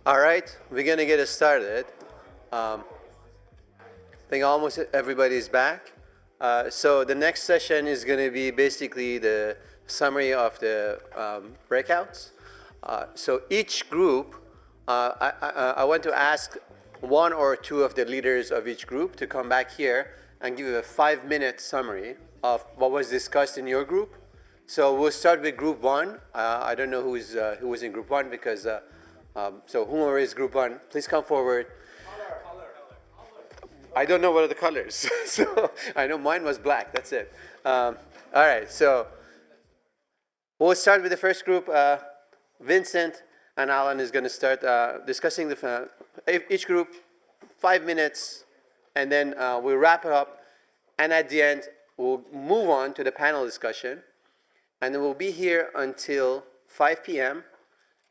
All right, we're gonna get it started. I think almost everybody's back. So the next session is gonna be basically the summary of the breakouts. So each group, I want to ask one or two of the leaders of each group to come back here and give a 5-minute summary of what was discussed in your group. So we'll start with group one. I don't know who was in group one because so whoever is group one, please come forward. I don't know what are the colors, so I know mine was black. That's it. All right, so we'll start with the first group. Vincent and Alan is going to start discussing each group, 5 minutes, and then we'll wrap it up. And at the end, we'll move on to the panel discussion, and then we'll be here until 5 p.m.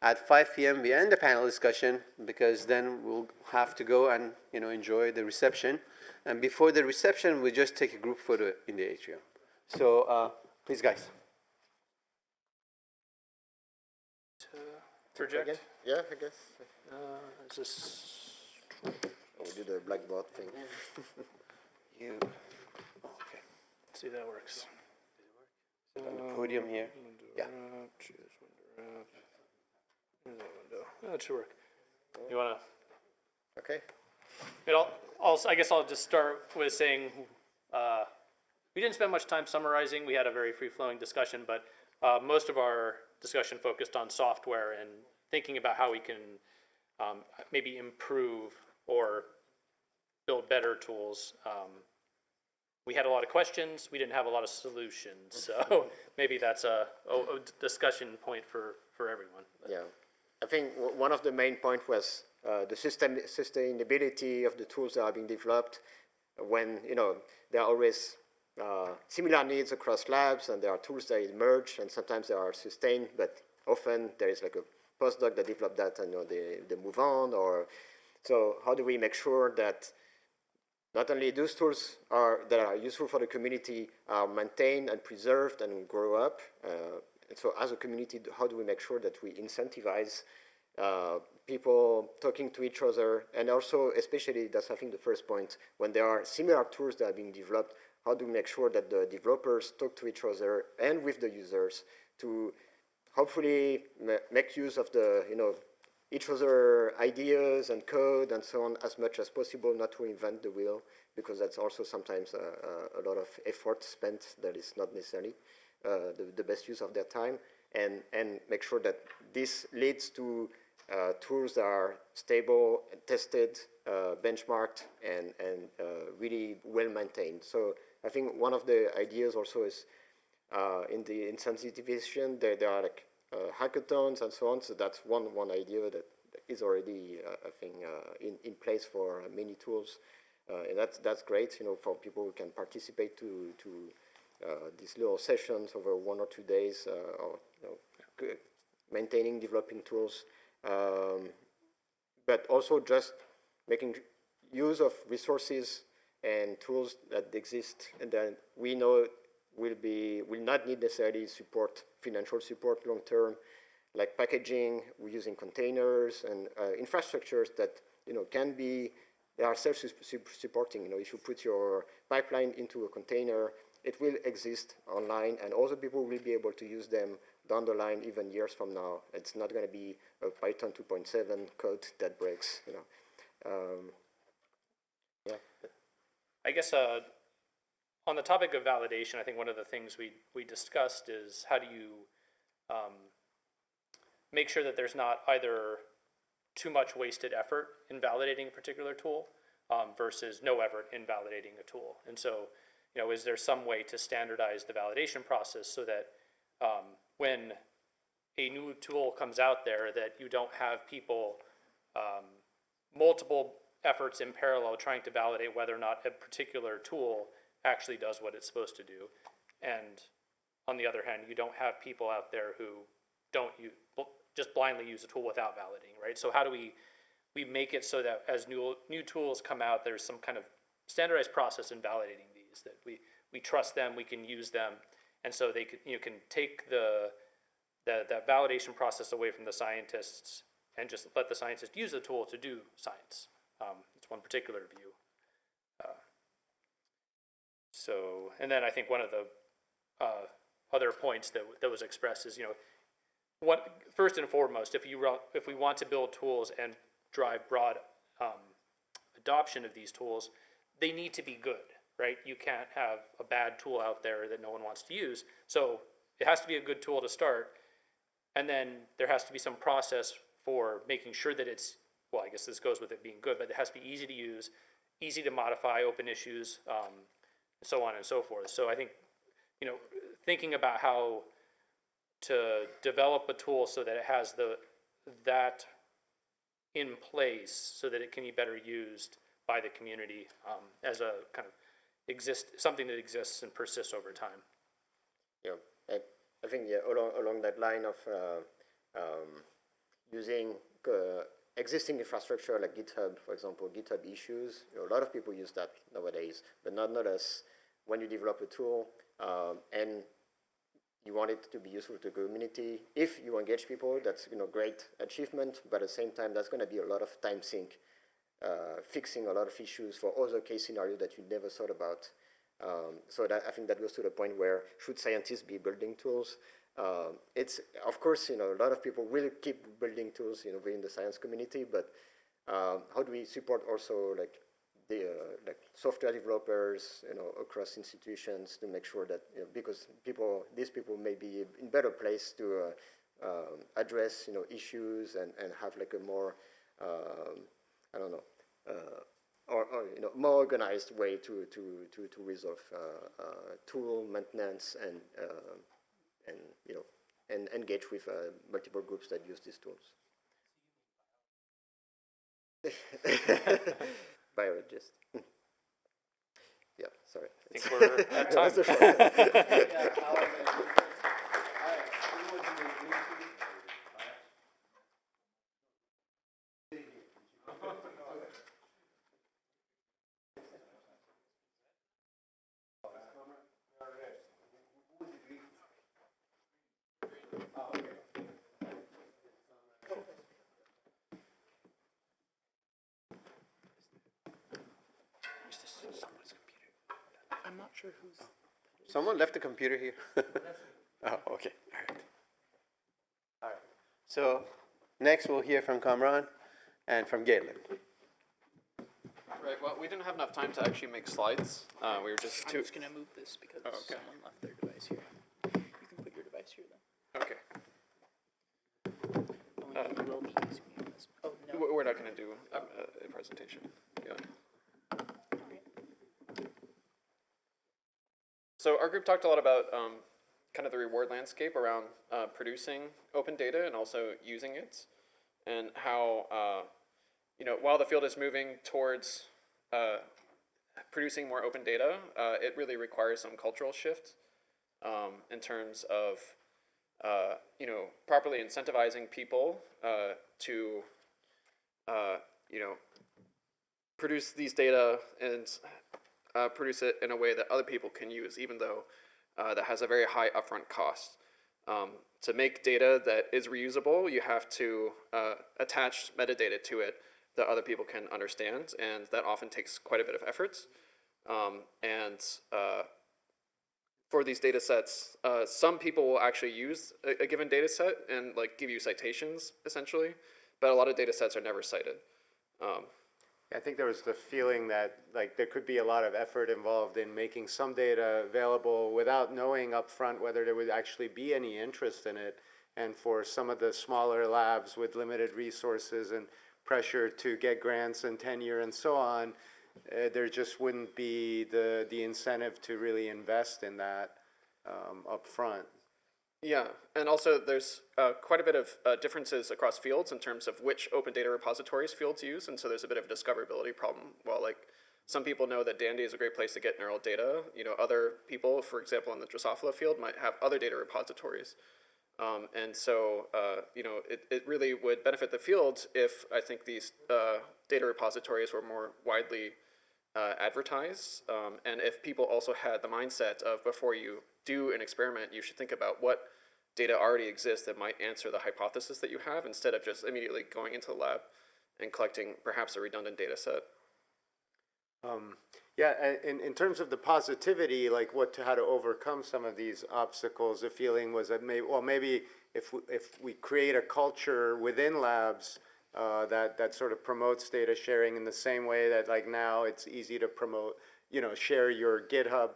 At 5 p.m. we end the panel discussion because then we'll have to go and enjoy the reception. And before the reception, we just take a group photo in the atrium. So please, guys. Project? Yeah, I guess. Is this? We'll do the blackboard thing. You. Okay. See, that works. On the podium here. Yeah. Choose window wrap. Here's that window. That should work. You wanna? Okay. I guess I'll just start with saying we didn't spend much time summarizing. We had a very free-flowing discussion, but most of our discussion focused on software and thinking about how we can maybe improve or build better tools. We had a lot of questions. We didn't have a lot of solutions. So maybe that's a discussion point for everyone. Yeah. I think one of the main points was the sustainability of the tools that are being developed when, there are always similar needs across labs and there are tools that emerge and sometimes they are sustained, but often there is like a postdoc that developed that and they move on. So how do we make sure that not only those tools that are useful for the community are maintained and preserved and grow up? And so as a community, how do we make sure that we incentivize people talking to each other? And also, especially, that's I think the first point, when there are similar tools that are being developed, how do we make sure that the developers talk to each other and with the users to hopefully make use of each other ideas and code and so on as much as possible, not to invent the wheel, because that's also sometimes a lot of effort spent that is not necessarily the best use of their time, and make sure that this leads to tools that are stable, tested, benchmarked, and really well maintained. So I think one of the ideas also is in the incentivization, there are like hackathons and so on. So that's one idea that is already, I think, in place for many tools. And that's great, for people who can participate to these little sessions over 1 or 2 days, or maintaining, developing tools, but also just making use of resources and tools that exist and that we know will not need necessarily financial support long term, like packaging. We're using containers and infrastructures that they are self-supporting. If you put your pipeline into a container, it will exist online, and other people will be able to use them down the line, even years from now. It's not going to be a Python 2.7 code that breaks. Yeah. I guess on the topic of validation, I think one of the things we discussed is how do you make sure that there's not either too much wasted effort in validating a particular tool versus no effort in validating a tool. And so, is there some way to standardize the validation process so that when a new tool comes out there that you don't have people, multiple efforts in parallel trying to validate whether or not a particular tool actually does what it's supposed to do. And on the other hand, you don't have people out there who don't just blindly use a tool without validating, right? So how do we make it so that as new tools come out, there's some kind of standardized process in validating these, that we trust them, we can use them, and so they can take that validation process away from the scientists and just let the scientist use the tool to do science. It's one particular view. And then I think one of the other points that was expressed is, first and foremost, if we want to build tools and drive broad adoption of these tools, they need to be good, right? You can't have a bad tool out there that no one wants to use. So it has to be a good tool to start, and then there has to be some process for making sure that it's, well, I guess this goes with it being good, but it has to be easy to use, easy to modify, open issues, so on and so forth. So I think, thinking about how to develop a tool so that it has that in place so that it can be better used by the community as a kind of something that exists and persists over time. Yeah, I think along that line of using existing infrastructure like GitHub, for example, GitHub issues. A lot of people use that nowadays, but not us. When you develop a tool and you want it to be useful to the community, if you engage people, that's great achievement. But at the same time, that's going to be a lot of time sink, fixing a lot of issues for other case scenarios that you never thought about. So I think that goes to the point where should scientists be building tools? It's of course a lot of people will keep building tools within the science community, but how do we support also like the software developers across institutions to make sure that because these people may be in better place to address issues and have like a more I don't know or more organized way to resolve tool maintenance and engage with multiple groups that use these tools. Biologist. Yeah, sorry. I think we're at time. That's a short I'm not sure who's. Someone left the computer here. Oh, okay. All right. So next we'll hear from Kamran and from Galen. Right, well, we didn't have enough time to actually make slides. We were just I'm too... just going to move this because okay. someone left their device here. You can put your device here then. Okay. Only you will be using this. Oh, no. We're not going to do a presentation. Yeah. So our group talked a lot about kind of the reward landscape around producing open data and also using it, and how while the field is moving towards producing more open data, it really requires some cultural shift in terms of properly incentivizing people to produce these data and produce it in a way that other people can use, even though that has a very high upfront cost. To make data that is reusable, you have to attach metadata to it that other people can understand, and that often takes quite a bit of effort. For these data sets, some people will actually use a given data set and give you citations, essentially, but a lot of data sets are never cited. I think there was the feeling that there could be a lot of effort involved in making some data available without knowing upfront whether there would actually be any interest in it. And for some of the smaller labs with limited resources and pressure to get grants and tenure and so on, there just wouldn't be the incentive to really invest in that upfront. Yeah, and also there's quite a bit of differences across fields in terms of which open data repositories fields use, and so there's a bit of a discoverability problem. While some people know that Dandy is a great place to get neural data, other people, for example, in the Drosophila field, might have other data repositories. And so, it really would benefit the field if I think these data repositories were more widely advertised, and if people also had the mindset of before you do an experiment, you should think about what data already exists that might answer the hypothesis that you have, instead of just immediately going into the lab and collecting perhaps a redundant data set. Yeah, in terms of the positivity, like how to overcome some of these obstacles, the feeling was that maybe if we create a culture within labs that sort of promotes data sharing in the same way that like now it's easy to promote, share your GitHub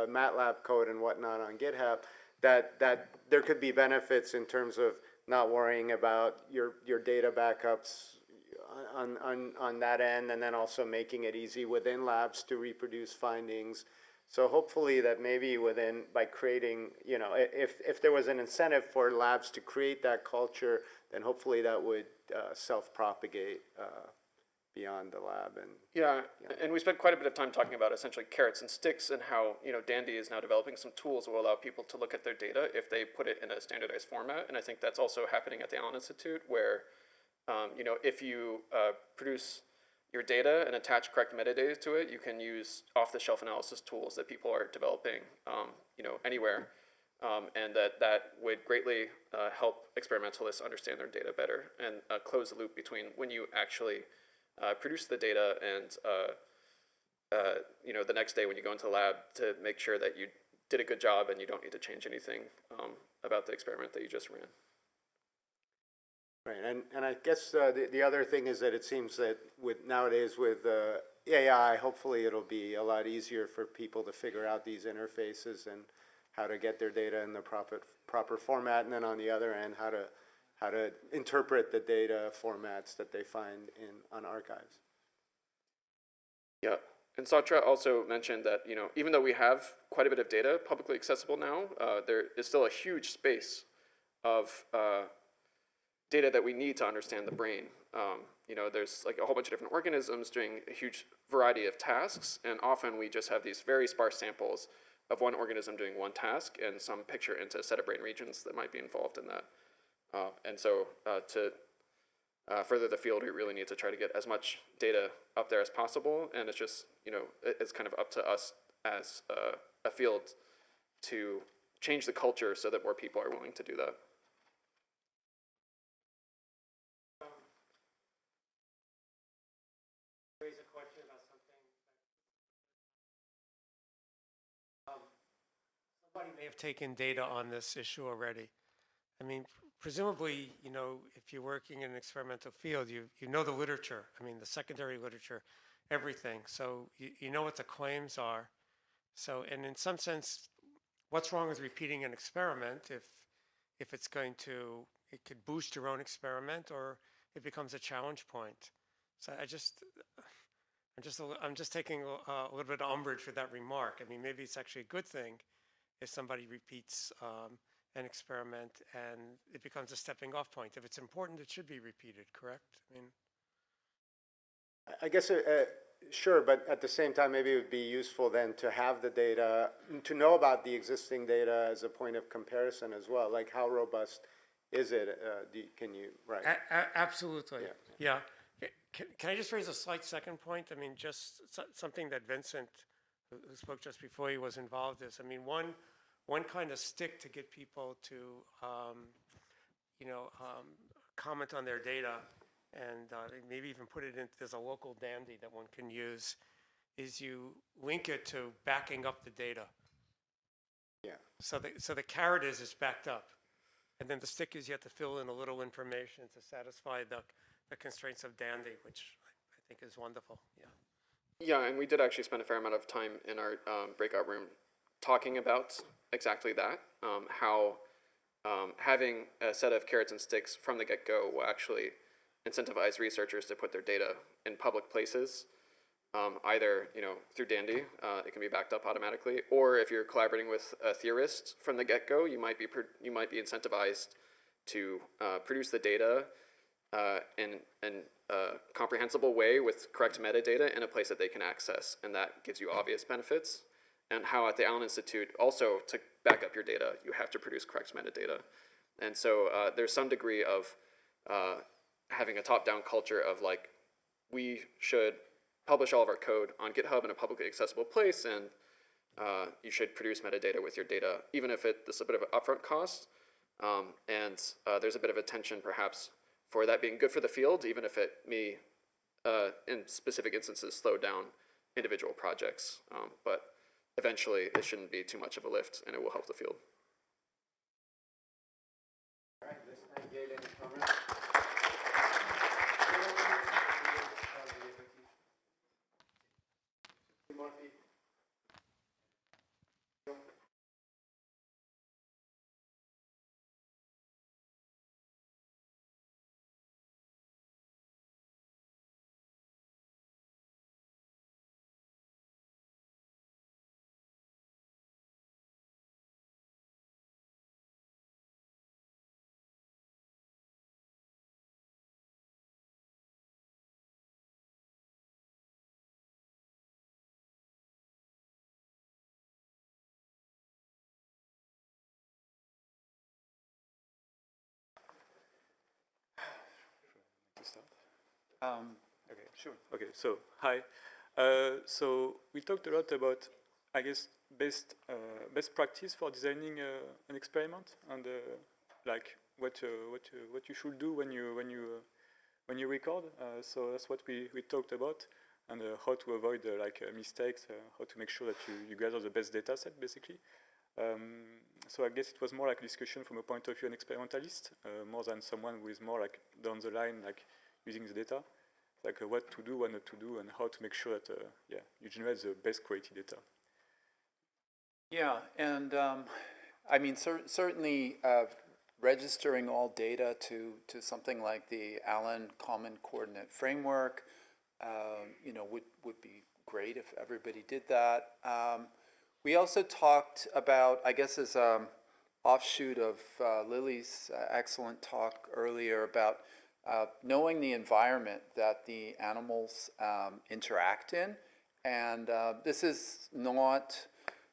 MATLAB code and whatnot on GitHub, that there could be benefits in terms of not worrying about your data backups on that end, and then also making it easy within labs to reproduce findings. So hopefully that maybe by creating, if there was an incentive for labs to create that culture, then hopefully that would self-propagate beyond the lab. Yeah, and we spent quite a bit of time talking about essentially carrots and sticks, and how Dandy is now developing some tools that will allow people to look at their data if they put it in a standardized format. And I think that's also happening at the Allen Institute, where if you produce your data and attach correct metadata to it, you can use off-the-shelf analysis tools that people are developing, anywhere, and that would greatly help experimentalists understand their data better, and close the loop between when you actually produce the data and the next day when you go into the lab, to make sure that you did a good job and you don't need to change anything about the experiment that you just ran. Right, and I guess the other thing is that it seems that nowadays with AI, hopefully it'll be a lot easier for people to figure out these interfaces and how to get their data in the proper format, and then on the other end, how to interpret the data formats that they find on archives. Yeah, and Satra also mentioned that even though we have quite a bit of data publicly accessible now, there is still a huge space of data that we need to understand the brain. There's like a whole bunch of different organisms doing a huge variety of tasks, and often we just have these very sparse samples of one organism doing one task and some picture into a set of brain regions that might be involved in that. And so to further the field, we really need to try to get as much data up there as possible, and it's just, it's kind of up to us as a field to change the culture so that more people are willing to do that. Raise a question about something. Somebody may have taken data on this issue already. I mean, presumably, if you're working in an experimental field, you know the literature. I mean, the secondary literature, everything. So you know what the claims are. So, and in some sense, what's wrong with repeating an experiment if it's it could boost your own experiment, or it becomes a challenge point. So I'm just taking a little bit of umbrage with that remark. I mean, maybe it's actually a good thing if somebody repeats an experiment and it becomes a stepping off point. If it's important, it should be repeated, correct? I mean, I guess, sure, but at the same time, maybe it would be useful then to have the data, to know about the existing data as a point of comparison as well. Like, how robust is it? Right? Absolutely. Yeah. Can I just raise a slight second point? I mean, just something that Vincent, who spoke just before he was involved, is, I mean, one kind of stick to get people to, comment on their data, and maybe even put it in, there's a local dandy that one can use, is you link it to backing up the data. Yeah. So the carrot is it's backed up. And then the stick is you have to fill in a little information to satisfy the constraints of dandy, which I think is wonderful. Yeah. Yeah, and we did actually spend a fair amount of time in our breakout room talking about exactly that, how having a set of carrots and sticks from the get-go will actually incentivize researchers to put their data in public places, either through Dandy, it can be backed up automatically, or if you're collaborating with a theorist from the get-go, you might be incentivized to produce the data in a comprehensible way with correct metadata in a place that they can access, and that gives you obvious benefits. And how at the Allen Institute, also to back up your data, you have to produce correct metadata. And so there's some degree of having a top-down culture of like, we should publish all of our code on GitHub in a publicly accessible place, and you should produce metadata with your data, even if it's a bit of an upfront cost. There's a bit of a tension perhaps for that being good for the field, even if it may, in specific instances, slow down individual projects. But eventually, it shouldn't be too much of a lift, and it will help the field. All right, let's thank Gail and Cameron. More people. Okay, sure. Okay, so hi. So we talked a lot about, I guess, best practice for designing an experiment and like what you should do when you record. So that's what we talked about, and how to avoid mistakes, how to make sure that you gather the best data set, basically. So I guess it was more like a discussion from a point of view an experimentalist, more than someone who is more like down the line, like using the data, like what to do, what not to do, and how to make sure that you generate the best quality data. Yeah, and I mean, certainly registering all data to something like the Allen Common Coordinate Framework, would be great if everybody did that. We also talked about, I guess as an offshoot of Lily's excellent talk earlier about knowing the environment that the animals interact in. And this is not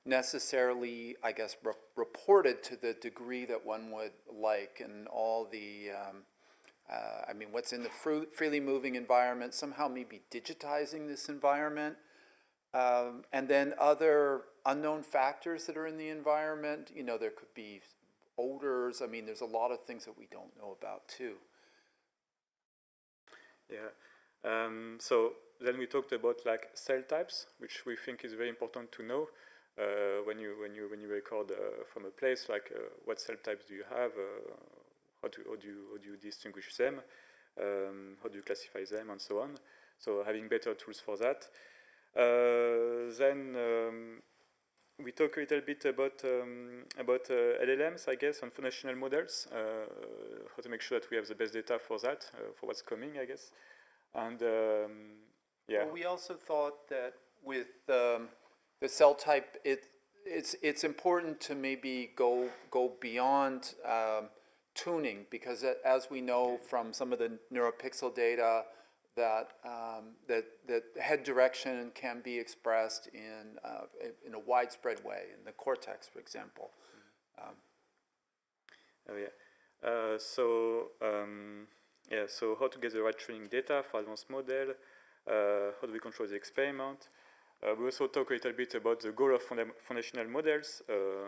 necessarily, I guess, reported to the degree that one would like, and all the, what's in the freely moving environment, somehow maybe digitizing this environment. And then other unknown factors that are in the environment, there could be odors. I mean, there's a lot of things that we don't know about too. Yeah. So then we talked about like cell types, which we think is very important to know when you record from a place. Like what cell types do you have? How do you distinguish them? How do you classify them, and so on? So having better tools for that. Then we talk a little bit about LLMs, I guess, and foundational models. How to make sure that we have the best data for that, for what's coming, I guess. And yeah. Well, we also thought that with the cell type, it's important to maybe go beyond tuning, because as we know from some of the neuropixel data, that head direction can be expressed in a widespread way in the cortex, for example. So how to get the right training data for advanced model? How do we control the experiment? We also talk a little bit about the goal of foundational models.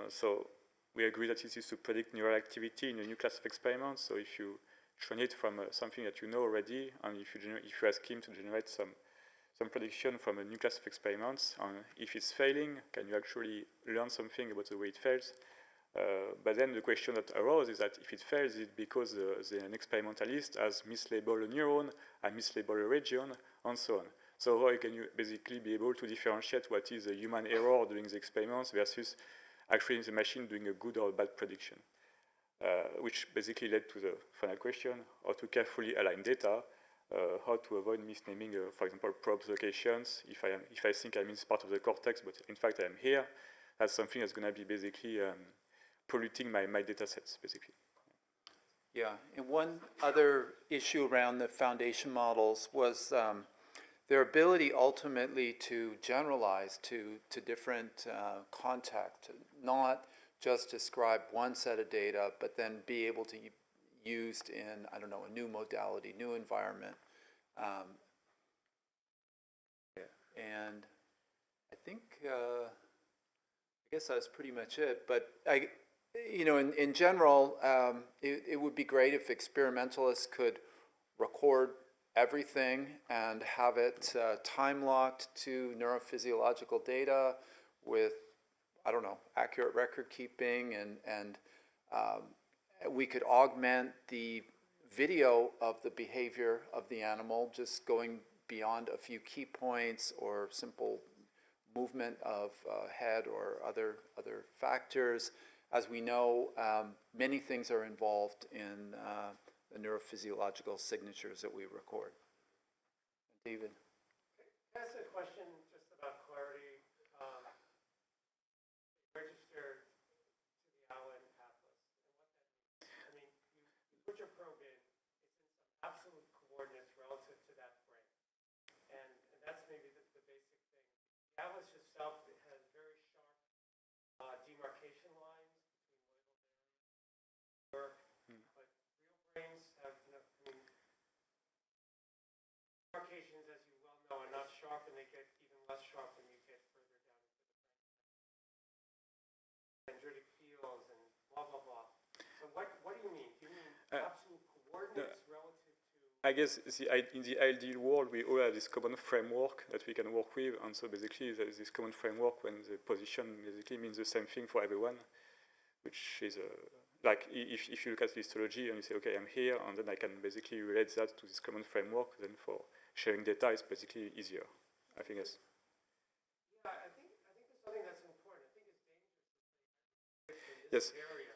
So we agree that this is to predict neural activity in a new class of experiments. So if you train it from something that you know already, and if you ask him to generate some prediction from a new class of experiments, and if it's failing, can you actually learn something about the way it fails? But then the question that arose is that if it fails, is it because an experimentalist has mislabeled a neuron, and mislabeled a region, and so on. So how can you basically be able to differentiate what is a human error during the experiments versus actually the machine doing a good or a bad prediction? Which basically led to the final question: how to carefully align data, how to avoid misnaming, for example, probe locations. If I think I'm in this part of the cortex, but in fact I am here, that's something that's going to be basically polluting my data sets, basically. Yeah, and one other issue around the foundation models was their ability ultimately to generalize to different contexts, not just describe one set of data, but then be able to used in, I don't know, a new modality, new environment. And I think, I guess that's pretty much it. But you know, in general, it would be great if experimentalists could record everything and have it time-locked to neurophysiological data with, I don't know, accurate record keeping, and we could augment the video of the behavior of the animal, just going beyond a few key points or simple movement of head or other factors. As we know, many things are involved in the neurophysiological signatures that we record. David? Can I ask a question just about clarity? Registered to the Allen atlas, and what that means. I mean, you put your probe in, it's in some absolute coordinates relative to that frame. And that's maybe the basic thing. The atlas itself, it has very sharp demarcation lines between labeled areas. But real brains have, I mean, demarcations, as you well know, are not sharp, and they get even less sharp when you get further down into the brain. Dendritic fields and blah, blah, blah. So what do you mean? Do you mean absolute coordinates relative to... I guess in the ideal world, we all have this common framework that we can work with, and so basically there's this common framework when the position basically means the same thing for everyone, which is like if you look at histology and you say, okay, I'm here, and then I can basically relate that to this common framework, then for sharing data is basically easier, I think. Yes. Yeah, I think there's something that's important. I think it's dangerous Yes. area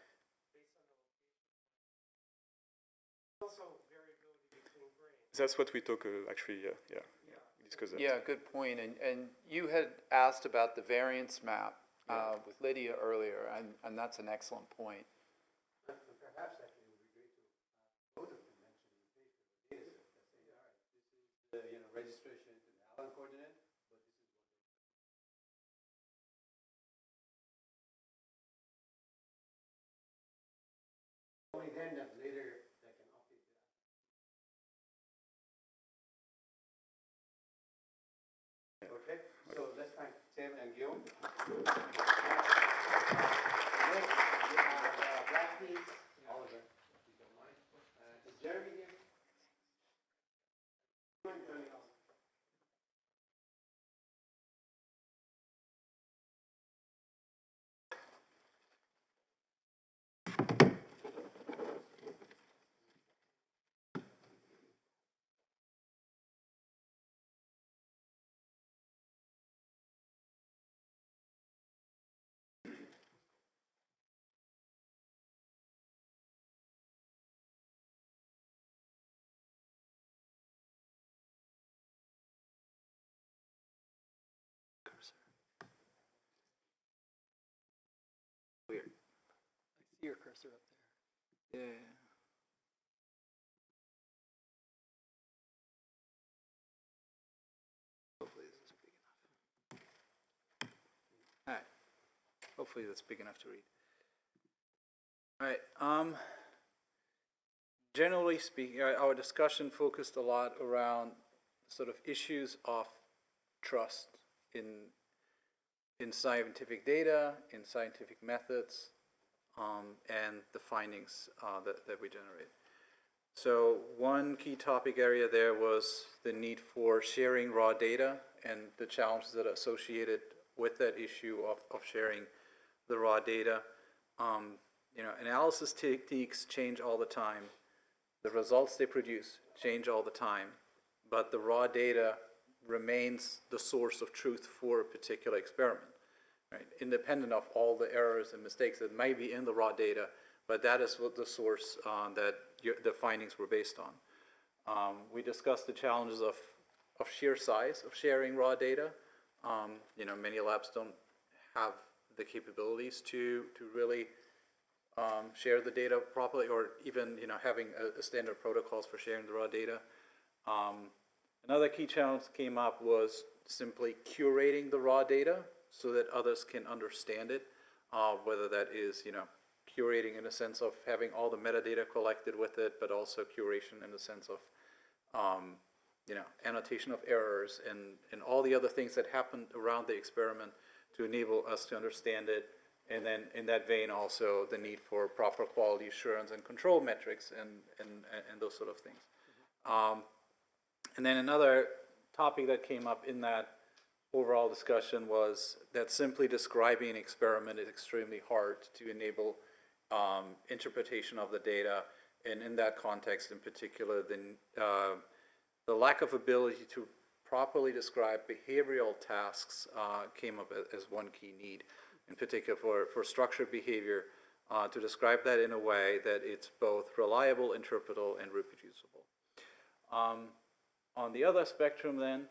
based on the location. Also variability between brains. That's what we talk actually. Yeah. We discuss that. Yeah, good point. And you had asked about the variance map with Lydia earlier, and that's an excellent point. Perhaps actually it would be great to both of them mention in the paper the data set that say, all right, this is the registration to the Allen coordinate, but this is what they only then that later they can update that. Okay, so let's thank Tim and Guillaume. Next, we have Blackie, Oliver, if you don't mind. Is Jeremy here? Weird. I see your cursor up there. Yeah. Hopefully this is big enough. All right. Hopefully that's big enough to read. All right. Generally speaking, our discussion focused a lot around sort of issues of trust in scientific data, in scientific methods, and the findings that we generate. So one key topic area there was the need for sharing raw data and the challenges that are associated with that issue of sharing the raw data. Analysis techniques change all the time. The results they produce change all the time, but the raw data remains the source of truth for a particular experiment, right? Independent of all the errors and mistakes that may be in the raw data, but that is what the source that the findings were based on. We discussed the challenges of sheer size of sharing raw data. Many labs don't have the capabilities to really share the data properly, or even having a standard protocols for sharing the raw data. Another key challenge came up was simply curating the raw data so that others can understand it, whether that is curating in the sense of having all the metadata collected with it, but also curation in the sense of annotation of errors and all the other things that happened around the experiment to enable us to understand it And then in that vein, also the need for proper quality assurance and control metrics and those sort of things. And then another topic that came up in that overall discussion was that simply describing an experiment is extremely hard to enable interpretation of the data. And in that context in particular, the lack of ability to properly describe behavioral tasks came up as one key need, in particular for structured behavior, to describe that in a way that it's both reliable, interpretable, and reproducible. On the other spectrum then,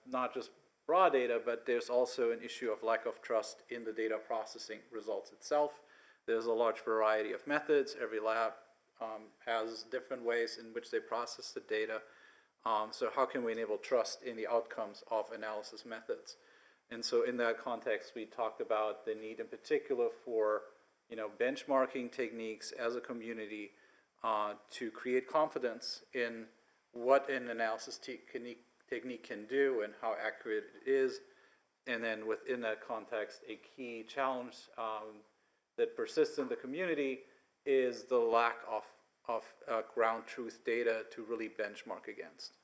not just raw data, but there's also an issue of lack of trust in the data processing results itself. There's a large variety of methods. Every lab has different ways in which they process the data. So how can we enable trust in the outcomes of analysis methods? And so in that context, we talked about the need in particular for benchmarking techniques as a community to create confidence in what an analysis technique can do and how accurate it is. And then within that context, a key challenge that persists in the community is the lack of ground truth data to really benchmark against.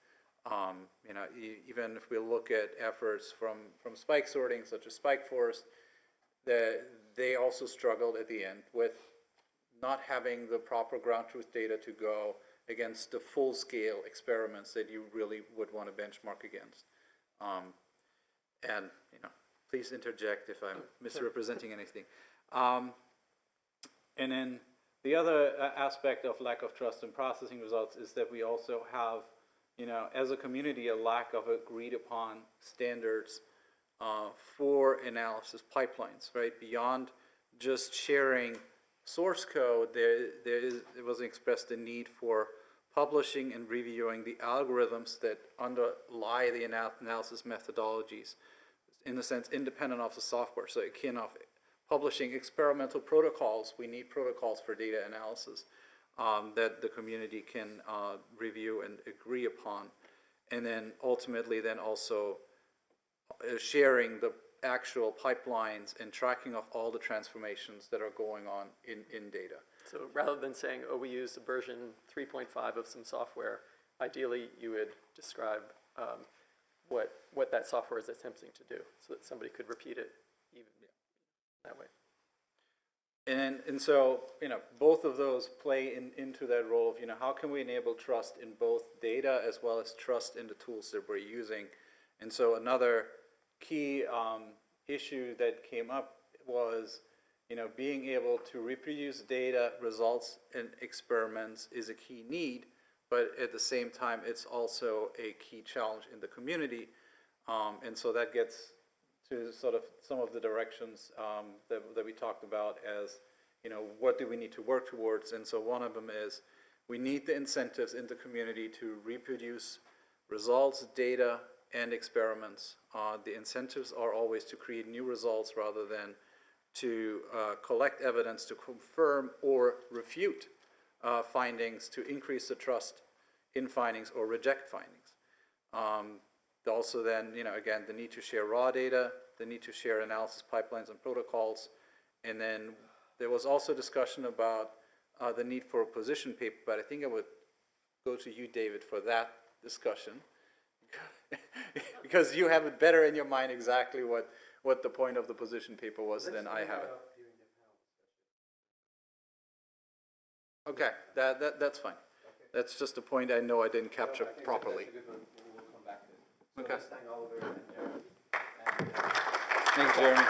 Even if we look at efforts from spike sorting, such as SpikeForce, they also struggled at the end with not having the proper ground truth data to go against the full-scale experiments that you really would want to benchmark against. And please interject if I'm misrepresenting anything. And then the other aspect of lack of trust in processing results is that we also have, as a community, a lack of agreed upon standards for analysis pipelines, right? Beyond just sharing source code, there was expressed a need for publishing and reviewing the algorithms that underlie the analysis methodologies, in a sense, independent of the software. So akin of publishing experimental protocols, we need protocols for data analysis that the community can review and agree upon. And then ultimately then also sharing the actual pipelines and tracking of all the transformations that are going on in data. So rather than saying, oh, we use version 3.5 of some software, ideally you would describe what that software is attempting to do so that somebody could repeat it even that way. And so, both of those play into that role of, how can we enable trust in both data as well as trust in the tools that we're using? And so another key issue that came up was, being able to reproduce data results in experiments is a key need, but at the same time, it's also a key challenge in the community. And so that gets to sort of some of the directions that we talked about as, what do we need to work towards? And so one of them is we need the incentives in the community to reproduce results, data, and experiments. The incentives are always to create new results rather than to collect evidence to confirm or refute findings to increase the trust in findings or reject findings. Also then, again, the need to share raw data, the need to share analysis pipelines and protocols, and then there was also discussion about the need for a position paper, but I think I would go to you, David, for that discussion, because you have it better in your mind exactly what the point of the position paper was than I have it. Okay, that's fine. That's just a point I know I didn't capture properly. Okay. Thanks, Jeremy.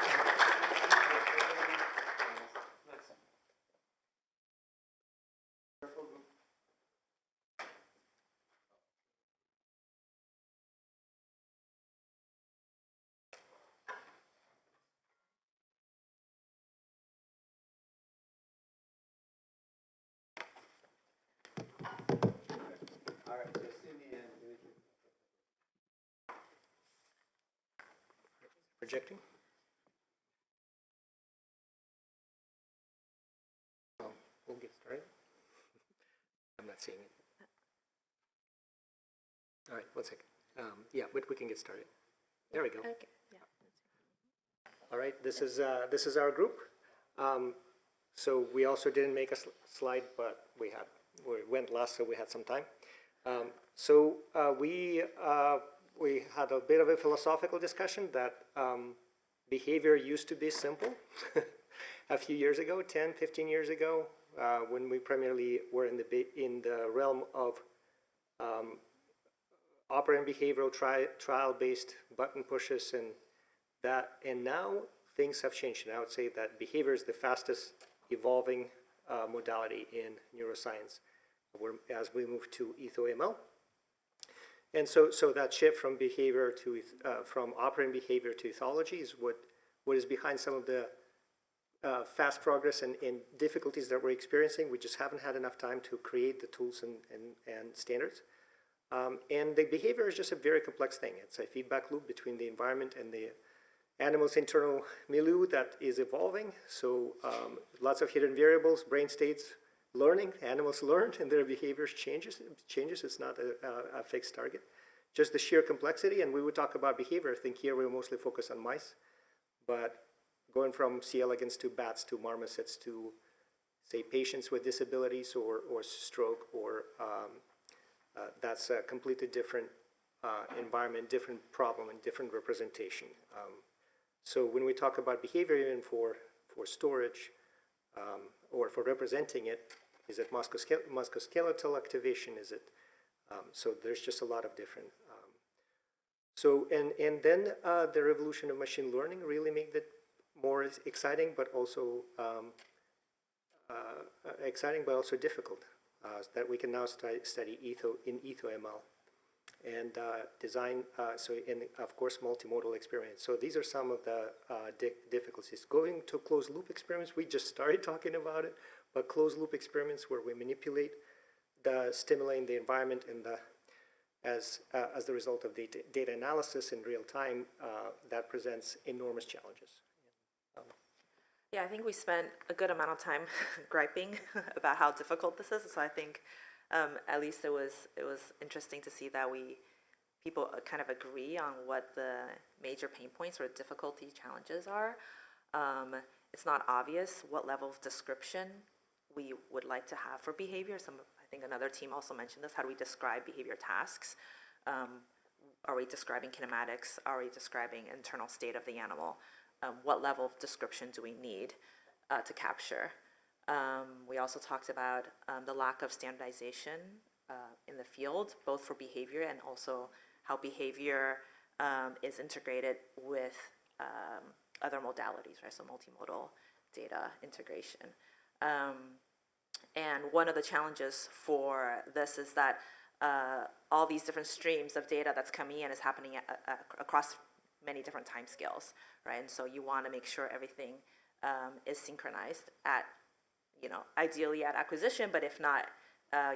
Projecting? We'll get started. I'm not seeing it. All right, one second. Yeah, we can get started. There we go. Okay, yeah. All right, this is our group. So we also didn't make a slide, but we went last, so we had some time. We had a bit of a philosophical discussion that behavior used to be simple a few years ago, 10, 15 years ago, when we primarily were in the realm of operant behavioral trial-based button pushes and that, and now things have changed. And I would say that behavior is the fastest evolving modality in neuroscience as we move to etho-ML. And so that shift from behavior to from operant behavior to ethology is what is behind some of the fast progress and difficulties that we're experiencing. We just haven't had enough time to create the tools and standards. And the behavior is just a very complex thing. It's a feedback loop between the environment and the animal's internal milieu that is evolving. So lots of hidden variables, brain states, learning, animals learn, and their behaviors changes. It's not a fixed target. Just the sheer complexity, and we would talk about behavior. I think here we mostly focus on mice, but going from C. elegans to bats to marmosets to, say, patients with disabilities or stroke, or that's a completely different environment, different problem, and different representation. So when we talk about behavior, even for storage or for representing it, is it musculoskeletal activation? Is it so? There's just a lot of different. And then the revolution of machine learning really made it more exciting, but also difficult. That we can now study etho-ML and design, and of course multimodal experiments. So these are some of the difficulties. Going to closed loop experiments, we just started talking about it, but closed loop experiments where we manipulate the stimuli in the environment and as the result of the data analysis in real time, that presents enormous challenges. Yeah, I think we spent a good amount of time griping about how difficult this is. So I think at least it was interesting to see that people kind of agree on what the major pain points or difficulty challenges are. It's not obvious what level of description we would like to have for behavior. I think another team also mentioned this. How do we describe behavior tasks? Are we describing kinematics? Are we describing internal state of the animal? What level of description do we need to capture? We also talked about the lack of standardization in the field, both for behavior and also how behavior is integrated with other modalities, right? So multimodal data integration. And one of the challenges for this is that all these different streams of data that's coming in is happening across many different time scales, right? And so you want to make sure everything is synchronized at, ideally at acquisition, but if not,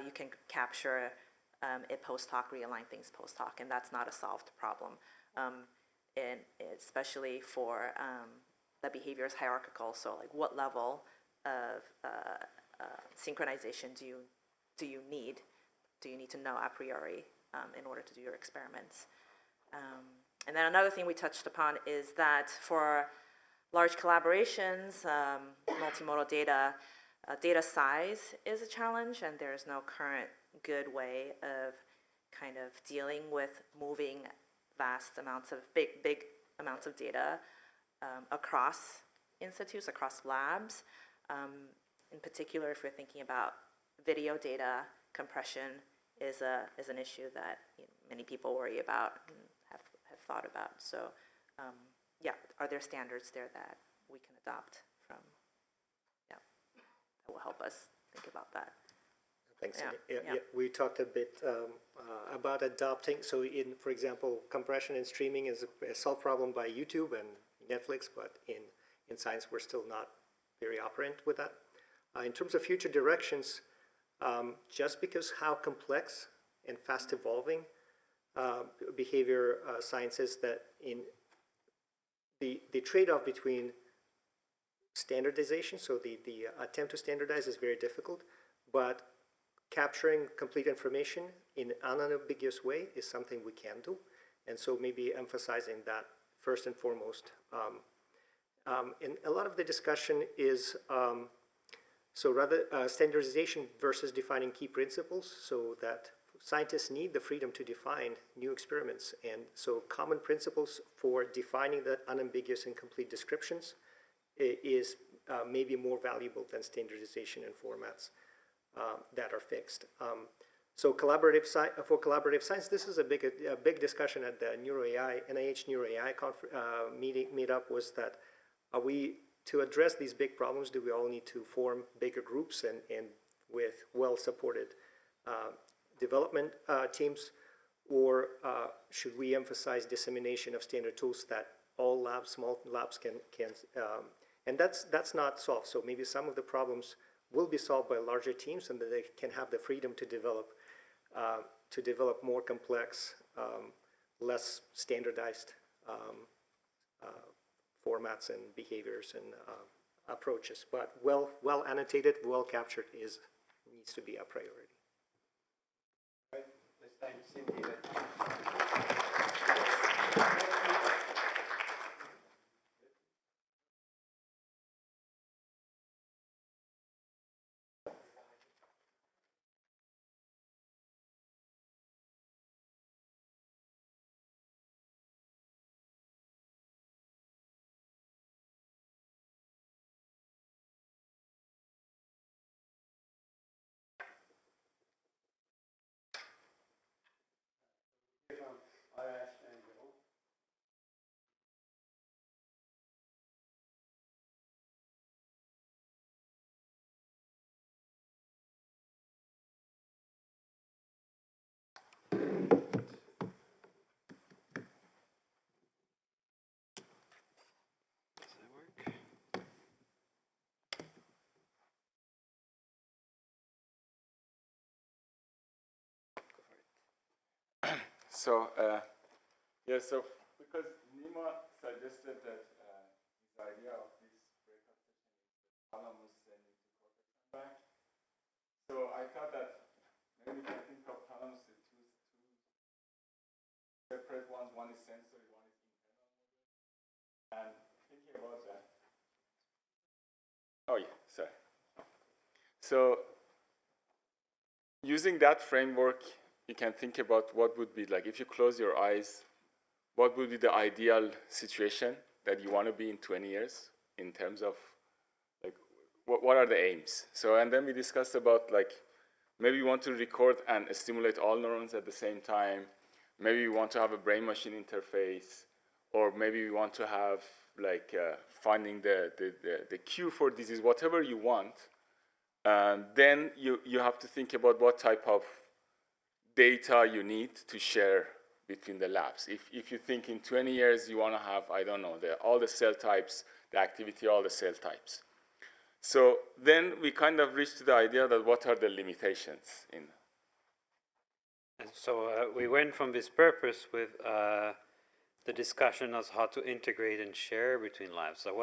you can capture it post hoc, realign things post hoc, and that's not a solved problem. And especially for the behavior is hierarchical, so like what level of synchronization do you need? Do you need to know a priori in order to do your experiments? And then another thing we touched upon is that for large collaborations, multimodal data, data size is a challenge, and there's no current good way of kind of dealing with moving vast amounts of big amounts of data across institutes, across labs. In particular, if you're thinking about video data, compression is an issue that many people worry about and have thought about. So, are there standards there that we can adopt from? Yeah, that will help us think about that. Thanks. Yeah. We talked a bit about adopting. So, for example, compression and streaming is a solved problem by YouTube and Netflix, but in science, we're still not very operant with that. In terms of future directions, just because how complex and fast evolving behavior science is, that in the trade-off between standardization, so the attempt to standardize is very difficult, but capturing complete information in an unambiguous way is something we can do. And so maybe emphasizing that first and foremost And a lot of the discussion is so rather standardization versus defining key principles, so that scientists need the freedom to define new experiments. And so common principles for defining the unambiguous and complete descriptions is maybe more valuable than standardization in formats that are fixed. So for collaborative science, this is a big discussion at the NIH NeuroAI meetup was that to address these big problems, do we all need to form bigger groups and with well-supported development teams, or should we emphasize dissemination of standard tools that all labs, small labs can and that's not solved. So maybe some of the problems will be solved by larger teams, and that they can have the freedom to develop more complex, less standardized formats and behaviors and approaches. But well annotated, well captured needs to be a priority. Right. Let's thank Cindy. So, so because Nima suggested that this idea of this breakout session is thalamus and cortex and back, so I thought that maybe we can think of thalamus as two separate ones. One is sensory, one is internal. And thinking about that. Oh yeah, sorry. So using that framework, you can think about what would be like if you close your eyes, what would be the ideal situation that you want to be in 20 years in terms of like what are the aims? So and then we discussed about like maybe you want to record and stimulate all neurons at the same time. Maybe you want to have a brain-machine interface, or maybe you want to have like finding the cure for disease, whatever you want. Then you have to think about what type of data you need to share between the labs. If you think in 20 years you want to have, I don't know, all the cell types, the activity, all the cell types. So then we kind of reached to the idea that what are the limitations in. And so we went from this purpose with the discussion of how to integrate and share between labs. So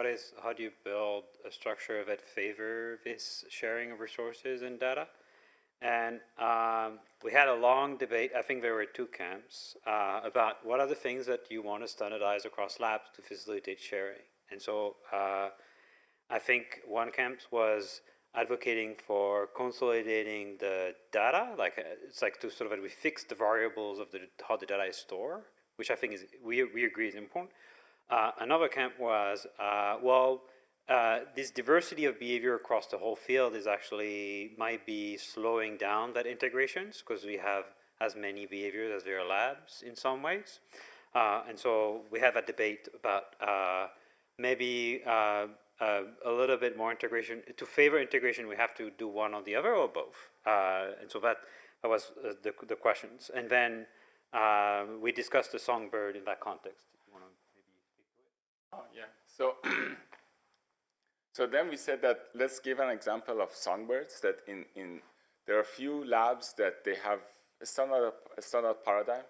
how do you build a structure that favor this sharing of resources and data? And we had a long debate. I think there were two camps about what are the things that you want to standardize across labs to facilitate sharing. And so I think one camp was advocating for consolidating the data, it's like to sort of we fix the variables of how the data is stored, which I think is we agree is important. Another camp was this diversity of behavior across the whole field is actually might be slowing down that integrations because we have as many behaviors as there are labs in some ways. And so we have a debate about maybe a little bit more integration. To favor integration, we have to do one or the other or both. And so that was the questions. And then we discussed the songbird in that context. You want to maybe speak to it? Oh, yeah. So so then we said that let's give an example of songbirds that there are a few labs that they have a standard paradigm,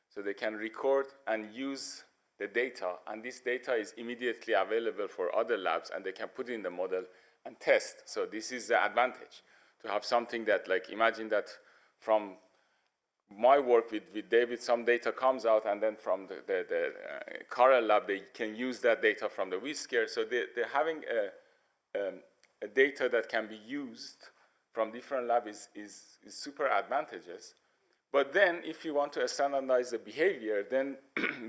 so they can record and use the data, and this data is immediately available for other labs, and they can put it in the model and test. So this is the advantage, to have something that, like, imagine that from my work with David, some data comes out, and then from the Carl lab, they can use that data from the Whisker. So they're having a data that can be used from different labs is super advantageous. But then if you want to standardize the behavior, then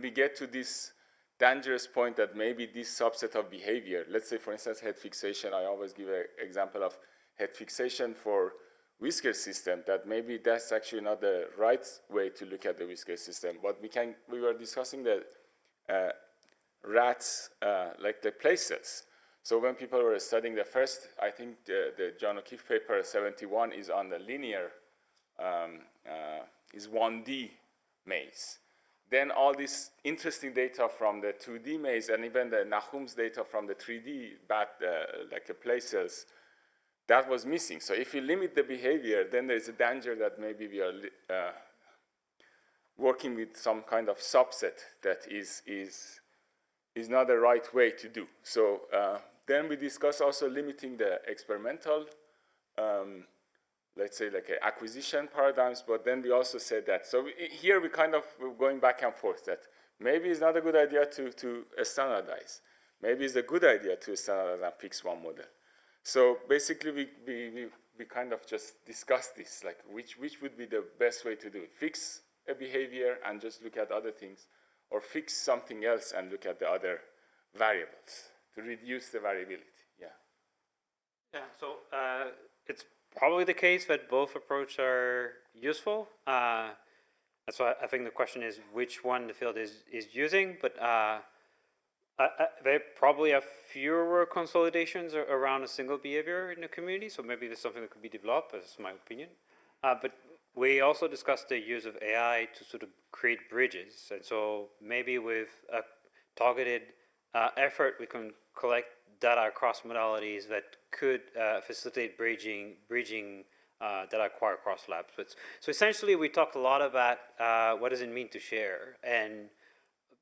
we get to this dangerous point that maybe this subset of behavior, let's say for instance head fixation, I always give an example of head fixation for Whisker system, that maybe that's actually not the right way to look at the Whisker system. But we were discussing the rats, like the places. So when people were studying the first, I think the John O'Keefe paper 71 is on the linear, is 1D maze. Then all this interesting data from the 2D maze and even the Nahum's data from the 3D, like the places, that was missing. So if you limit the behavior, then there's a danger that maybe we are working with some kind of subset that is not the right way to do. So then we discuss also limiting the experimental, let's say like acquisition paradigms, but then we also said that. So here we kind of we're going back and forth that maybe it's not a good idea to standardize. Maybe it's a good idea to standardize and fix one model. So basically we kind of just discussed this, like which would be the best way to do it. Fix a behavior and just look at other things, or fix something else and look at the other variables to reduce the variability, yeah. Yeah, so it's probably the case that both approaches are useful. That's why I think the question is which one the field is using, but they probably have fewer consolidations around a single behavior in the community, so maybe there's something that could be developed, that's my opinion. But we also discussed the use of AI to sort of create bridges, and so maybe with a targeted effort, we can collect data across modalities that could facilitate bridging data acquired across labs. So essentially, we talked a lot about what does it mean to share, and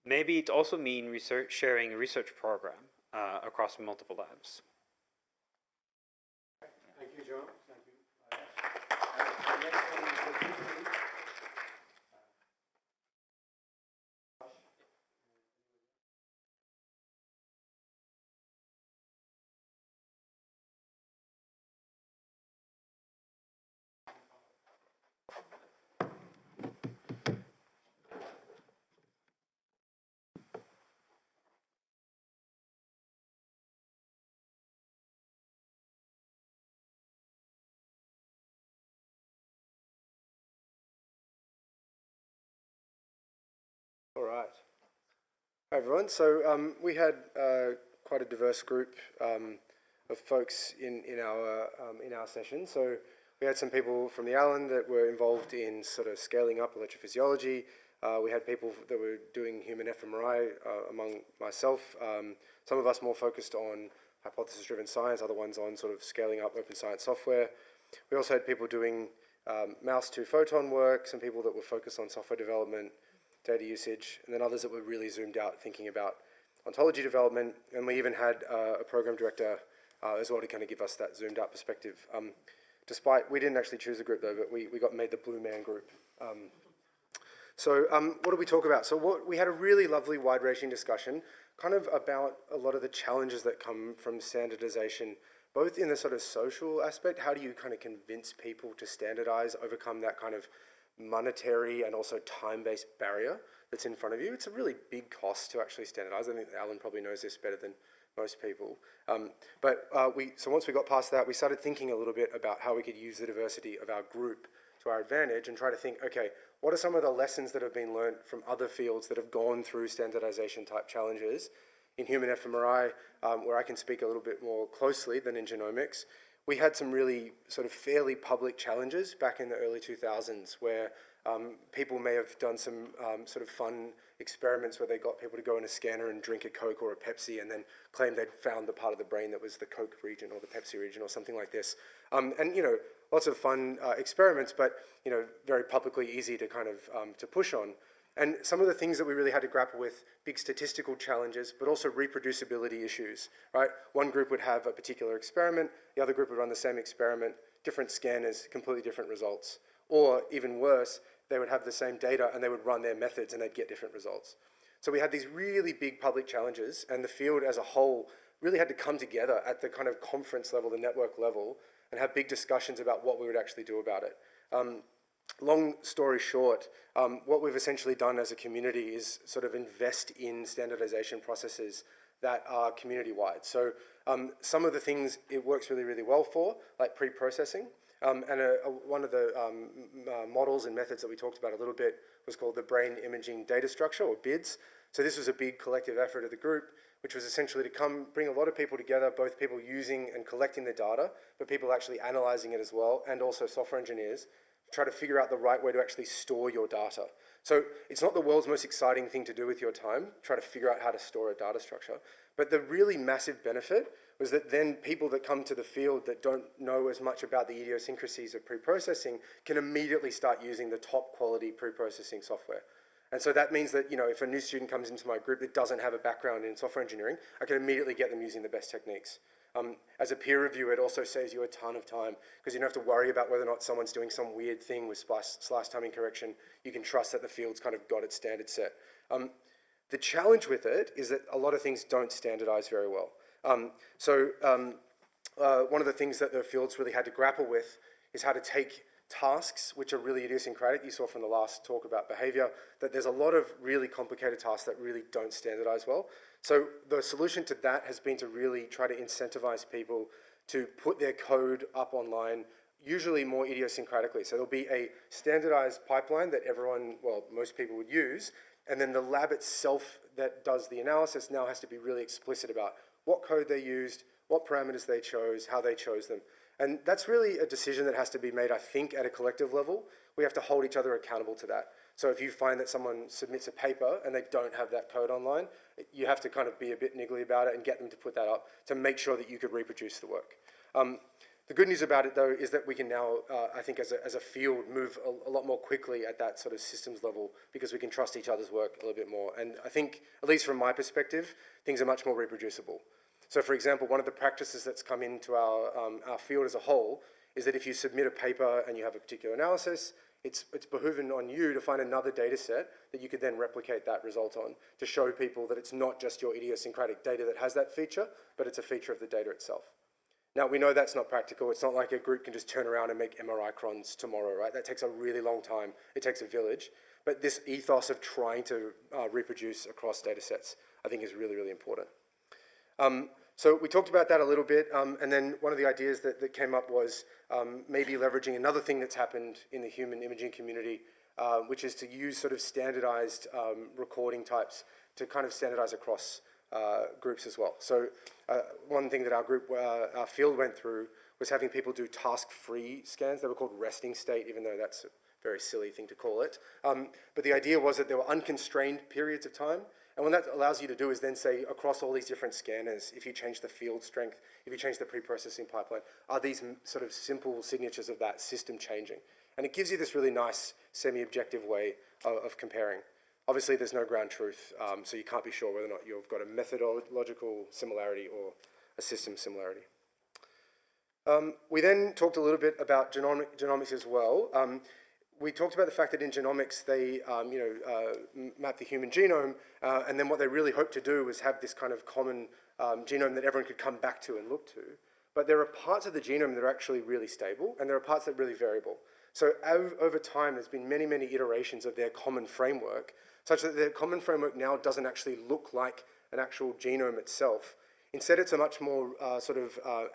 maybe it also means sharing a research program across multiple labs. Thank you, Joe. Thank you. All right. Hi, everyone. So we had quite a diverse group of folks in our session. So we had some people from the Allen that were involved in sort of scaling up electrophysiology. We had people that were doing human fMRI among myself. Some of us more focused on hypothesis-driven science, other ones on sort of scaling up open science software. We also had people doing mouse to photon work, some people that were focused on software development, data usage, and then others that were really zoomed out thinking about ontology development. And we even had a program director as well to kind of give us that zoomed out perspective. We didn't actually choose a group though, but we got made the Blue Man group. What did we talk about? We had a really lovely wide-ranging discussion kind of about a lot of the challenges that come from standardization, both in the sort of social aspect, how do you kind of convince people to standardize, overcome that kind of monetary and also time-based barrier that's in front of you. It's a really big cost to actually standardize. I think Alan probably knows this better than most people. So once we got past that, we started thinking a little bit about how we could use the diversity of our group to our advantage and try to think, okay, what are some of the lessons that have been learned from other fields that have gone through standardization type challenges? In human fMRI, where I can speak a little bit more closely than in genomics, we had some really sort of fairly public challenges back in the early 2000s where people may have done some sort of fun experiments where they got people to go in a scanner and drink a Coke or a Pepsi and then claim they'd found the part of the brain that was the Coke region or the Pepsi region or something like this. Lots of fun experiments, but, very publicly easy to kind of to push on. And some of the things that we really had to grapple with, big statistical challenges, but also reproducibility issues, right? One group would have a particular experiment, the other group would run the same experiment, different scanners, completely different results. Or even worse, they would have the same data and they would run their methods and they'd get different results. So we had these really big public challenges, and the field as a whole really had to come together at the kind of conference level, the network level, and have big discussions about what we would actually do about it. Long story short, what we've essentially done as a community is sort of invest in standardization processes that are community-wide. So some of the things it works really, really well for, like pre-processing, and one of the models and methods that we talked about a little bit was called the Brain Imaging Data Structure, or BIDS. So this was a big collective effort of the group, which was essentially to bring a lot of people together, both people using and collecting the data, but people actually analyzing it as well, and also software engineers, to try to figure out the right way to actually store your data. So it's not the world's most exciting thing to do with your time, try to figure out how to store a data structure. But the really massive benefit was that then people that come to the field that don't know as much about the idiosyncrasies of pre-processing can immediately start using the top quality pre-processing software. And so that means that, you know, if a new student comes into my group that doesn't have a background in software engineering, I can immediately get them using the best techniques. As a peer reviewer, it also saves you a ton of time because you don't have to worry about whether or not someone's doing some weird thing with slice timing correction. You can trust that the field's kind of got its standard set. The challenge with it is that a lot of things don't standardize very well. One of the things that the fields really had to grapple with is how to take tasks which are really idiosyncratic. You saw from the last talk about behavior that there's a lot of really complicated tasks that really don't standardize well. So the solution to that has been to really try to incentivize people to put their code up online, usually more idiosyncratically. So there'll be a standardized pipeline that everyone, well, most people would use, and then the lab itself that does the analysis now has to be really explicit about what code they used, what parameters they chose, how they chose them. And that's really a decision that has to be made, I think, at a collective level. We have to hold each other accountable to that. So if you find that someone submits a paper and they don't have that code online, you have to kind of be a bit niggly about it and get them to put that up to make sure that you could reproduce the work. The good news about it, though, is that we can now, I think, as a field, move a lot more quickly at that sort of systems level because we can trust each other's work a little bit more. And I think, at least from my perspective, things are much more reproducible. So, for example, one of the practices that's come into our field as a whole is that if you submit a paper and you have a particular analysis, it's behooving on you to find another data set that you could then replicate that result on to show people that it's not just your idiosyncratic data that has that feature, but it's a feature of the data itself. Now, we know that's not practical. It's not like a group can just turn around and make MRI crons tomorrow, right? That takes a really long time. It takes a village. But this ethos of trying to reproduce across data sets, I think, is really, really important. So we talked about that a little bit, and then one of the ideas that came up was maybe leveraging another thing that's happened in the human imaging community, which is to use sort of standardized recording types to kind of standardize across groups as well. So one thing that our field went through was having people do task-free scans. They were called resting state, even though that's a very silly thing to call it. But the idea was that there were unconstrained periods of time. And what that allows you to do is then say across all these different scanners, if you change the field strength, if you change the pre-processing pipeline, are these sort of simple signatures of that system changing? And it gives you this really nice semi-objective way of comparing. Obviously, there's no ground truth, so you can't be sure whether or not you've got a methodological similarity or a system similarity. We then talked a little bit about genomics as well. We talked about the fact that in genomics they map the human genome, and then what they really hoped to do was have this kind of common genome that everyone could come back to and look to. But there are parts of the genome that are actually really stable, and there are parts that are really variable. So over time, there's been many, many iterations of their common framework, such that their common framework now doesn't actually look like an actual genome itself. Instead, it's a much more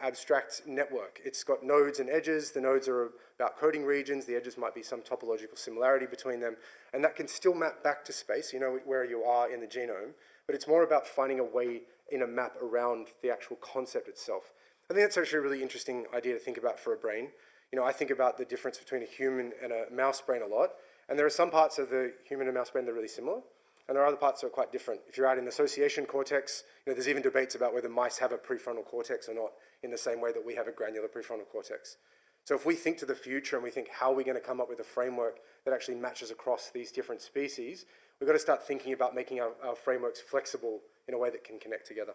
abstract network. It's got nodes and edges. The nodes are about coding regions. The edges might be some topological similarity between them. And that can still map back to space, you know, where you are in the genome. But it's more about finding a way in a map around the actual concept itself. I think that's actually a really interesting idea to think about for a brain. You know, I think about the difference between a human and a mouse brain a lot. And there are some parts of the human and mouse brain that are really similar. And there are other parts that are quite different. If you're out in the association cortex, you know, there's even debates about whether mice have a prefrontal cortex or not in the same way that we have a granular prefrontal cortex. So if we think to the future and we think how are we going to come up with a framework that actually matches across these different species, we've got to start thinking about making our frameworks flexible in a way that can connect together.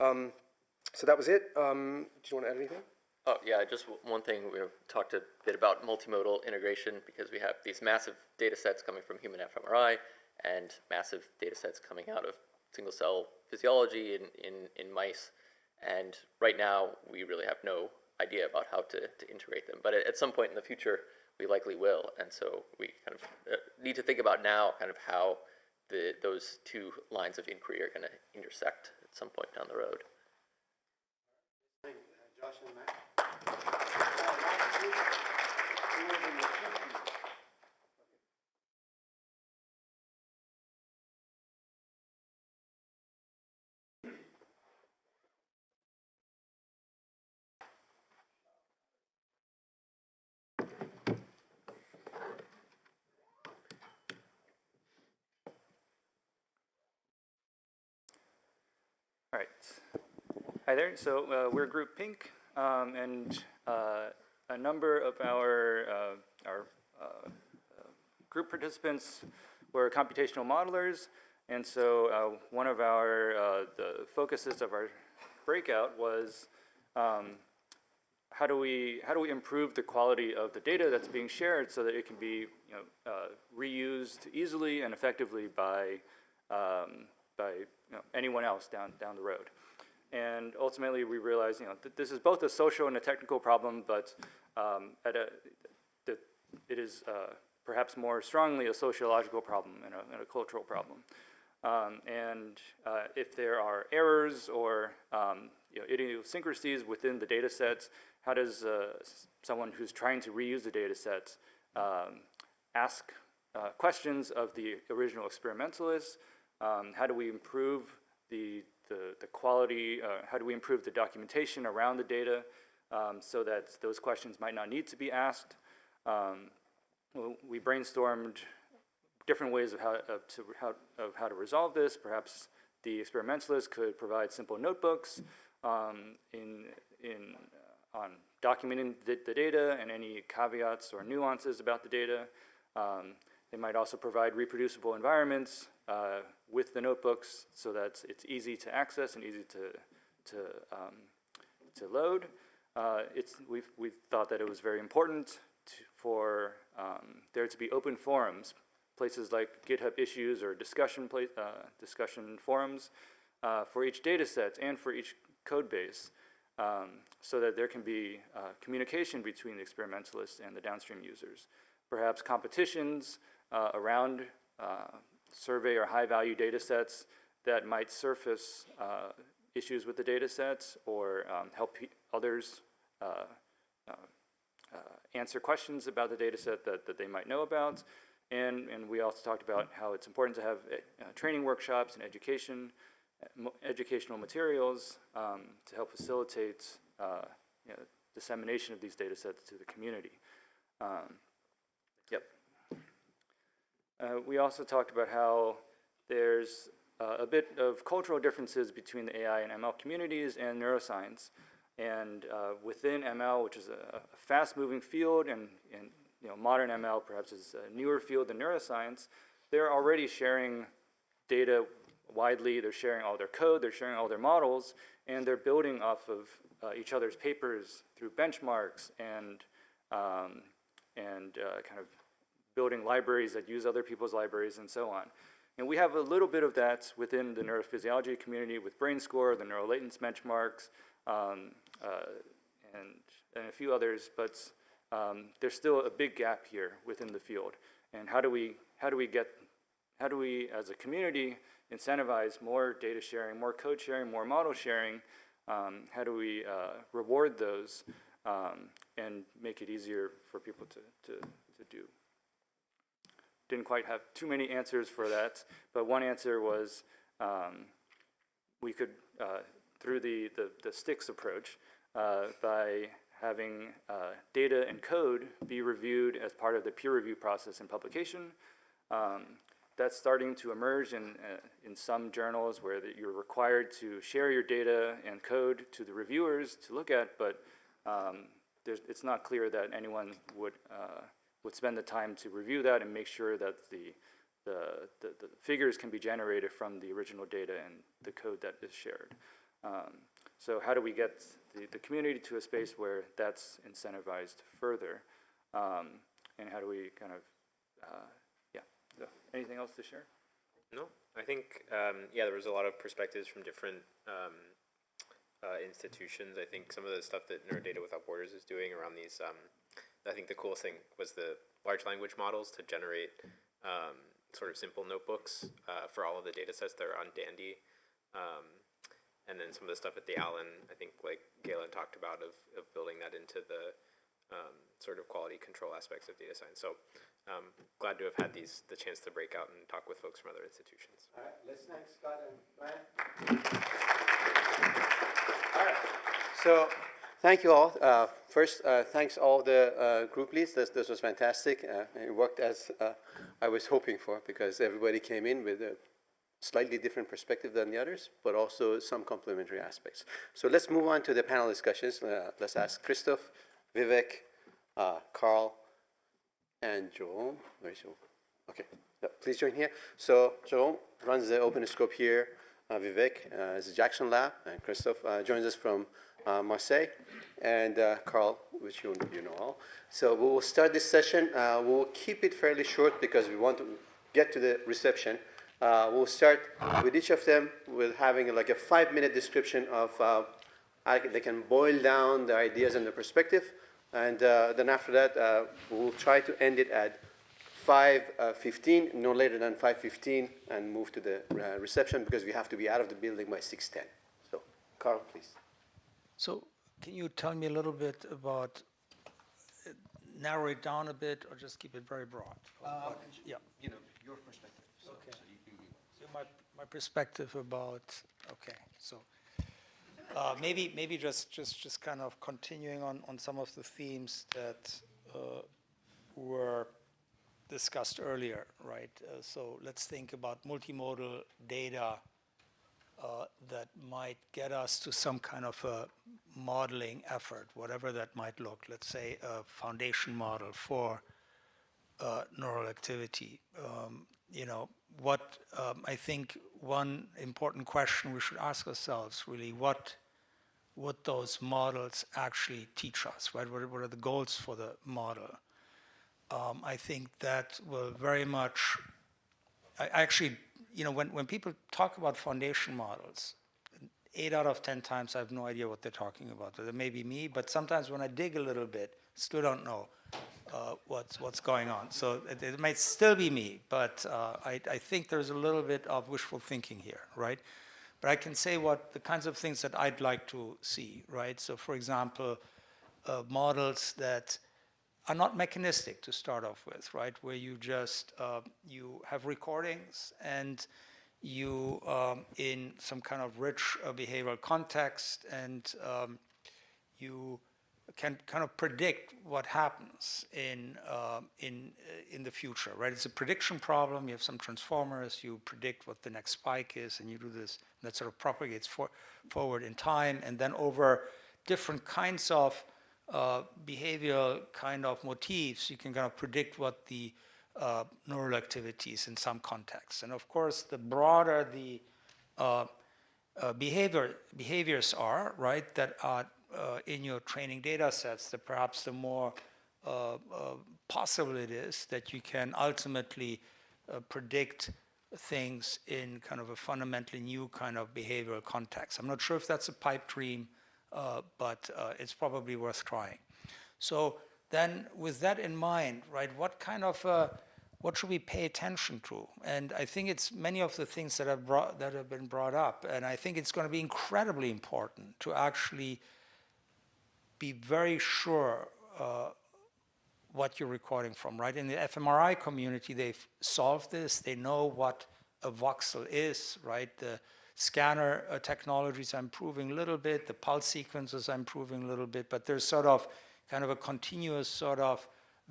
So that was it. Do you want to add anything? Oh, yeah, just one thing, we talked a bit about multimodal integration because we have these massive data sets coming from human fMRI and massive data sets coming out of single cell physiology in mice. And right now, we really have no idea about how to integrate them. But at some point in the future, we likely will. And so we kind of need to think about now kind of how those two lines of inquiry are going to intersect at some point down the road. Josh and Matt. All right. Hi there. So we're Group Pink, and a number of our group participants were computational modelers, and so one of our the focuses of our breakout was how do we improve the quality of the data that's being shared so that it can be reused easily and effectively by anyone else down the road. And ultimately, we realized that this is both a social and a technical problem, but it is perhaps more strongly a sociological problem and a cultural problem. And if there are errors or idiosyncrasies within the data sets, how does someone who's trying to reuse the data sets ask questions of the original experimentalists? How do we improve the quality, how do we improve the documentation around the data so that those questions might not need to be asked? We brainstormed different ways of how to resolve this. Perhaps the experimentalists could provide simple notebooks on documenting the data and any caveats or nuances about the data. They might also provide reproducible environments with the notebooks so that it's easy to access and easy to load. We thought that it was very important for there to be open forums, places like GitHub issues or discussion forums for each data set and for each code base, so that there can be communication between the experimentalists and the downstream users. Perhaps competitions around survey or high-value data sets that might surface issues with the data sets or help others answer questions about the data set that they might know about. And we also talked about how it's important to have training workshops and educational materials to help facilitate dissemination of these data sets to the community. We also talked about how there's a bit of cultural differences between the AI and ML communities and neuroscience. And within ML, which is a fast-moving field, and modern ML perhaps is a newer field than neuroscience, they're already sharing data widely. They're sharing all their code, they're sharing all their models, and they're building off of each other's papers through benchmarks and kind of building libraries that use other people's libraries and so on. And we have a little bit of that within the neurophysiology community with BrainScore, the neural latence benchmarks, and a few others, but there's still a big gap here within the field. And how do we as a community incentivize more data sharing, more code sharing, more model sharing? How do we reward those and make it easier for people to do? Didn't quite have too many answers for that, but one answer was we could, through the sticks approach, by having data and code be reviewed as part of the peer review process and publication. That's starting to emerge in some journals where you're required to share your data and code to the reviewers to look at, but it's not clear that anyone would spend the time to review that and make sure that the figures can be generated from the original data and the code that is shared. So how do we get the community to a space where that's incentivized further? And how do we kind of, yeah. So anything else to share? No, I think, yeah, there was a lot of perspectives from different institutions. I think some of the stuff that Neurodata Without Borders is doing around these, I think the coolest thing was the large language models to generate sort of simple notebooks for all of the data sets that are on Dandy. And then some of the stuff at the Allen, I think like Galen talked about of building that into the sort of quality control aspects of data science. So glad to have had the chance to break out and talk with folks from other institutions. All right, let's thank Scott and Ryan. All right, so thank you all. First, thanks all the group leads. This was fantastic. It worked as I was hoping for because everybody came in with a slightly different perspective than the others, but also some complementary aspects. So let's move on to the panel discussions. Let's ask Christophe, Vivek, Carl, and Jerome. Where's Jerome? Okay, please join here. So Jerome runs the OpenScope here. Vivek is the Jackson Lab, and Christophe joins us from Marseille, and Carl, which you know all. So we will start this session. We'll keep it fairly short because we want to get to the reception. We'll start with each of them with having like a 5-minute description of they can boil down the ideas and the perspective, and then after that we'll try to end it at 5:15, no later than 5:15, and move to the reception because we have to be out of the building by 6:10. So, Carl, please. So, can you tell me a little bit about, narrow it down a bit, or just keep it very broad? Yeah. You know, your perspective. Okay. So my perspective about, okay, so maybe just kind of continuing on some of the themes that were discussed earlier, right? So let's think about multimodal data that might get us to some kind of a modeling effort, whatever that might look. Let's say a foundation model for neural activity. You know, what I think one important question we should ask ourselves really, what would those models actually teach us, right? What are the goals for the model? I think that will very much, I actually, you know, when people talk about foundation models, 8 out of 10 times I have no idea what they're talking about. That may be me, but sometimes when I dig a little bit, still don't know what's going on. So it might still be me, but I think there's a little bit of wishful thinking here, right? But I can say what the kinds of things that I'd like to see, right? So for example, models that are not mechanistic to start off with, right? Where you just, you have recordings and you, in some kind of rich behavioral context, and you can kind of predict what happens in the future, right? It's a prediction problem. You have some transformers. You predict what the next spike is, and you do this. And that sort of propagates forward in time, and then over different kinds of behavioral kind of motifs, you can kind of predict what the neural activities in some contexts. And of course, the broader the behaviors are, right, that are in your training data sets, that perhaps the more possible it is that you can ultimately predict things in kind of a fundamentally new kind of behavioral context. I'm not sure if that's a pipe dream, but it's probably worth trying. So then with that in mind, right, what kind of, what should we pay attention to? And I think it's many of the things that have been brought up, and I think it's going to be incredibly important to actually be very sure what you're recording from, right? In the fMRI community, they've solved this. They know what a voxel is, right? The scanner technologies are improving a little bit. The pulse sequences are improving a little bit. But there's sort of kind of a continuous sort of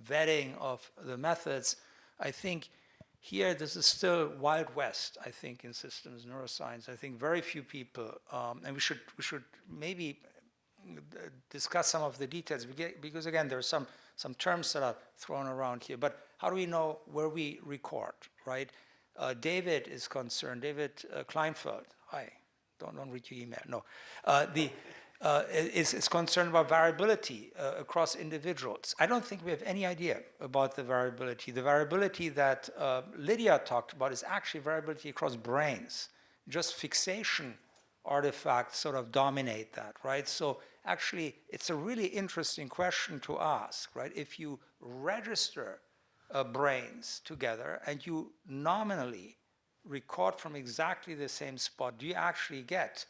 vetting of the methods. I think here, this is still Wild West, I think, in systems neuroscience. I think very few people, and we should maybe discuss some of the details, because again, there are some terms that are thrown around here. But how do we know where we record, right? David is concerned, David Kleinfeld, hi. don't read your email. No, is concerned about variability across individuals. I don't think we have any idea about the variability. The variability that Lydia talked about is actually variability across brains. Just fixation artifacts sort of dominate that, right? So actually, it's a really interesting question to ask, right? If you register brains together and you nominally record from exactly the same spot, do you actually get,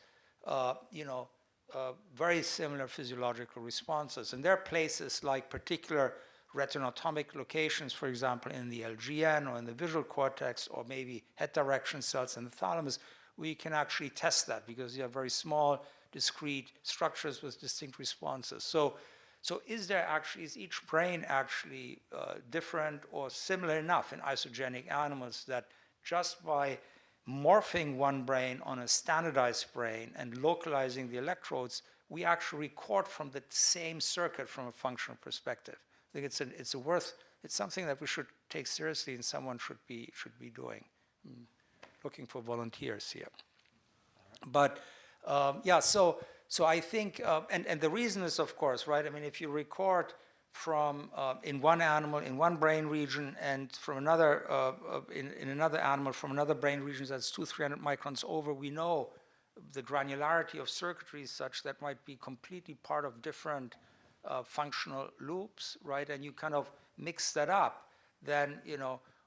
very similar physiological responses? And there are places like particular retinoatomic locations, for example, in the LGN or in the visual cortex, or maybe head direction cells in the thalamus, where you can actually test that because you have very small, discrete structures with distinct responses. So is each brain actually different or similar enough in isogenic animals that just by morphing one brain on a standardized brain and localizing the electrodes, we actually record from the same circuit from a functional perspective? I think it's something that we should take seriously and someone should be doing. Looking for volunteers here. But so I think, and the reason is, of course, right? I mean, if you record from in one animal in one brain region and from another in another animal from another brain region that's 200-300 microns over, we know the granularity of circuitry is such that might be completely part of different functional loops, right? And you kind of mix that up, then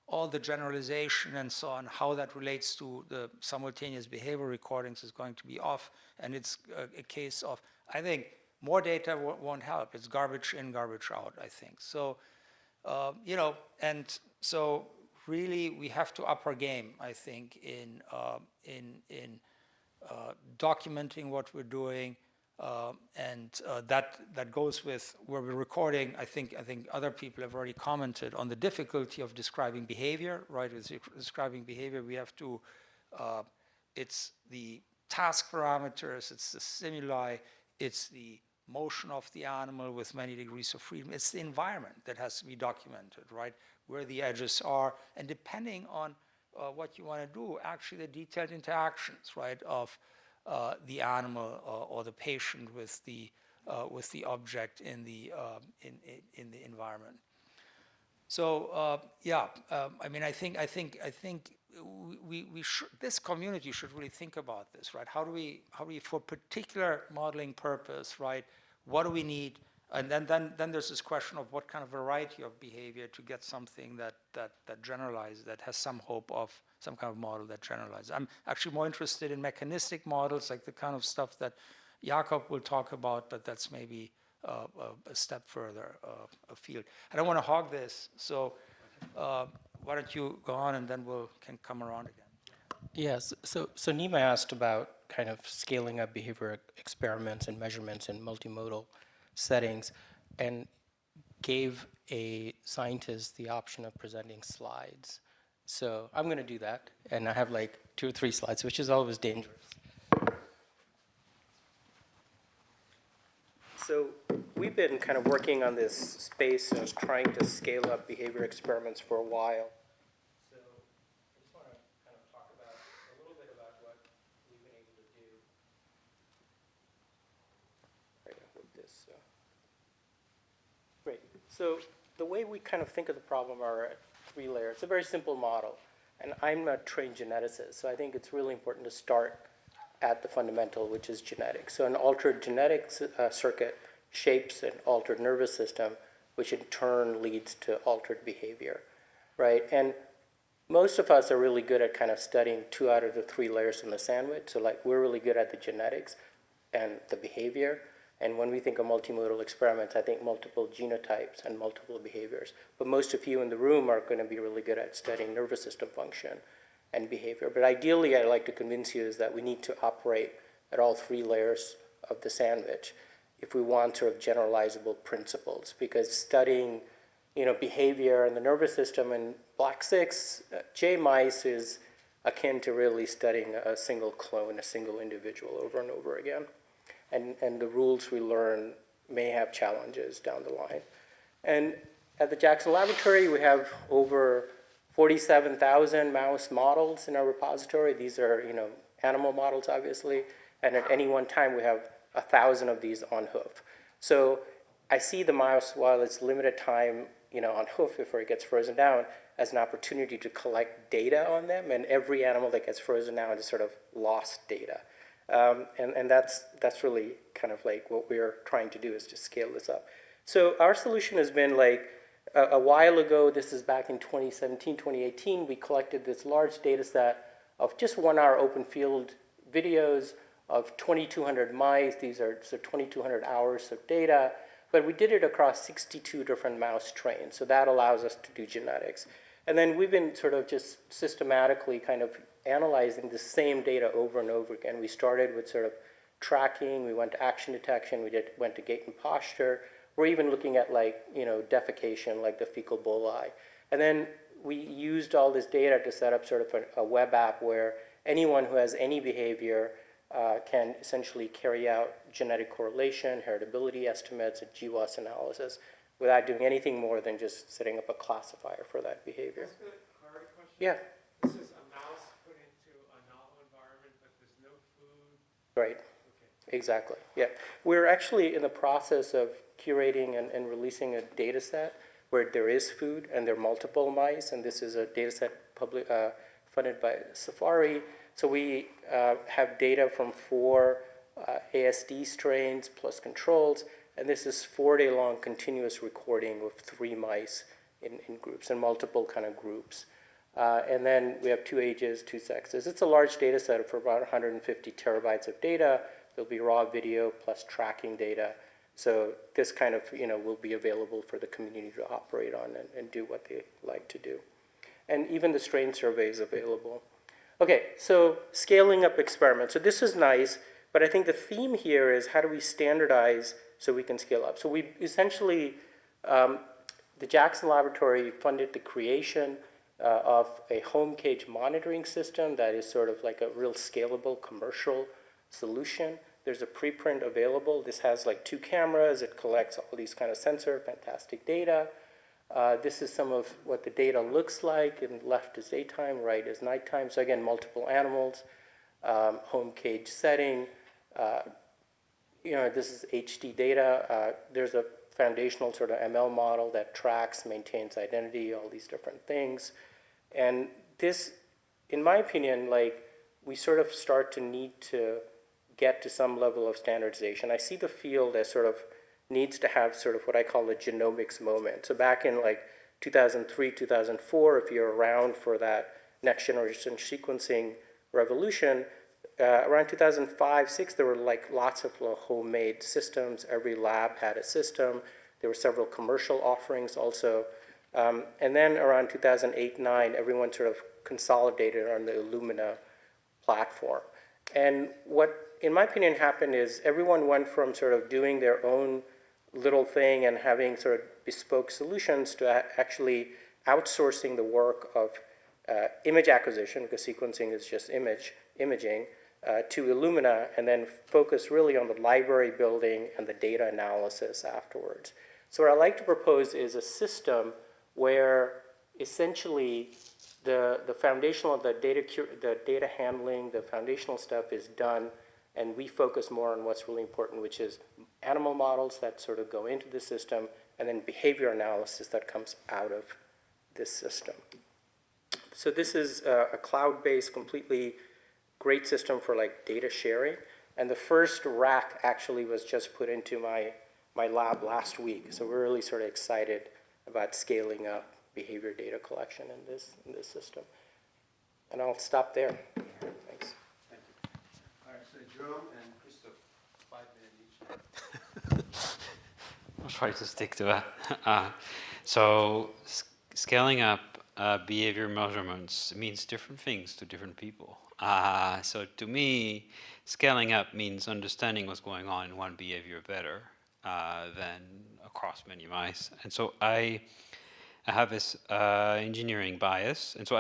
all the generalization and so on, how that relates to the simultaneous behavior recordings is going to be off, and it's a case of, I think, more data won't help. It's garbage in, garbage out, I think. So, and so really we have to up our game, I think, in documenting what we're doing, and that goes with where we're recording. I think other people have already commented on the difficulty of describing behavior, right? With describing behavior, we have to, it's the task parameters, it's the stimuli, it's the motion of the animal with many degrees of freedom. It's the environment that has to be documented, right? Where the edges are, and depending on what you want to do, actually the detailed interactions, right, of the animal or the patient with the object in the environment. So I mean, I think we should, this community should really think about this, right? How do we for particular modeling purpose, right? What do we need? And then there's this question of what kind of variety of behavior to get something that generalizes, that has some hope of some kind of model that generalizes. I'm actually more interested in mechanistic models, like the kind of stuff that Jakob will talk about, but that's maybe a step further afield. I don't want to hog this, so why don't you go on and then can come around again. Yes, so Nima asked about kind of scaling up behavior experiments and measurements in multimodal settings, and gave a scientist the option of presenting slides. So I'm going to do that, and I have like 2 or 3 slides, which is always dangerous. So we've been kind of working on this space of trying to scale up behavior experiments for a while. So I just want to kind of talk about a little bit about what we've been able to do. I hope this. Great. So the way we kind of think of the problem are 3 layers. It's a very simple model, and I'm a trained geneticist, so I think it's really important to start at the fundamental, which is genetics. So an altered genetic circuit shapes an altered nervous system, which in turn leads to altered behavior, right? And most of us are really good at kind of studying 2 out of the 3 layers in the sandwich. So like we're really good at the genetics and the behavior. And when we think of multimodal experiments, I think multiple genotypes and multiple behaviors. But most of you in the room are going to be really good at studying nervous system function and behavior. But ideally, I'd like to convince you is that we need to operate at all 3 layers of the sandwich if we want sort of generalizable principles. Because studying, behavior in the nervous system in black 6 J mice is akin to really studying a single clone, a single individual over and over again. And the rules we learn may have challenges down the line. And at the Jackson Laboratory, we have over 47,000 mouse models in our repository. These are, animal models, obviously. And at any one time, we have 1,000 of these on hoof. So I see the mouse, while it's limited time, on hoof before it gets frozen down, as an opportunity to collect data on them. And every animal that gets frozen down is sort of lost data. And that's really kind of like what we're trying to do, is to scale this up. So our solution has been like, a while ago, this is back in 2017, 2018, we collected this large data set of just 1 hour open field videos of 2,200 mice. These are so 2,200 hours of data, but we did it across 62 different mouse strains. So that allows us to do genetics. And then we've been sort of just systematically kind of analyzing the same data over and over again. We started with sort of tracking, we went to action detection, went to gait and posture. We're even looking at defecation, like the fecal boli. And then we used all this data to set up sort of a web app where anyone who has any behavior can essentially carry out genetic correlation, heritability estimates, and GWAS analysis without doing anything more than just setting up a classifier for that behavior. That's a hard question. Yeah. This is a mouse put into a novel environment, but there's no food. Right. Exactly, yeah. We're actually in the process of curating and releasing a data set where there is food and there are multiple mice, and this is a data set funded by Safari. So we have data from 4 ASD strains plus controls, and this is 4-day-long continuous recording of 3 mice in groups and multiple kind of groups. And then we have 2 ages, 2 sexes. It's a large data set for about 150 terabytes of data. There'll be raw video plus tracking data. So this kind of, will be available for the community to operate on and do what they like to do. And even the strain survey is available. Okay, so scaling up experiments. So this is nice, but I think the theme here is how do we standardize so we can scale up? So we essentially, the Jackson Laboratory funded the creation of a home cage monitoring system that is sort of like a real scalable commercial solution. There's a preprint available. This has like 2 cameras. It collects all these kind of sensor, fantastic data. This is some of what the data looks like. And left is daytime, right is nighttime. So again, multiple animals, home cage setting. This is HD data. There's a foundational sort of ML model that tracks, maintains identity, all these different things. And this, in my opinion, we sort of start to need to get to some level of standardization. I see the field as sort of needs to have sort of what I call a genomics moment. So back in 2003, 2004, if you're around for that next generation sequencing revolution, around 2005, 6, there were lots of homemade systems. Every lab had a system. There were several commercial offerings also. And then around 2008, 9, everyone sort of consolidated on the Illumina platform. And what, in my opinion, happened is everyone went from sort of doing their own little thing and having sort of bespoke solutions to actually outsourcing the work of image acquisition, because sequencing is just imaging, to Illumina, and then focus really on the library building and the data analysis afterwards. So what I like to propose is a system where essentially the foundational, the data handling, the foundational stuff is done, and we focus more on what's really important, which is animal models that sort of go into the system, and then behavior analysis that comes out of this system. So this is a cloud-based, completely great system for data sharing. And the first rack actually was just put into my lab last week. So we're really sort of excited about scaling up behavior data collection in this system. And I'll stop there. Thanks. Thank you. All right, so Jerome and Christoph, 5 minutes each. I'll try to stick to that. So scaling up behavior measurements means different things to different people. So to me, scaling up means understanding what's going on in one behavior better than across many mice. And so I have this engineering bias. And so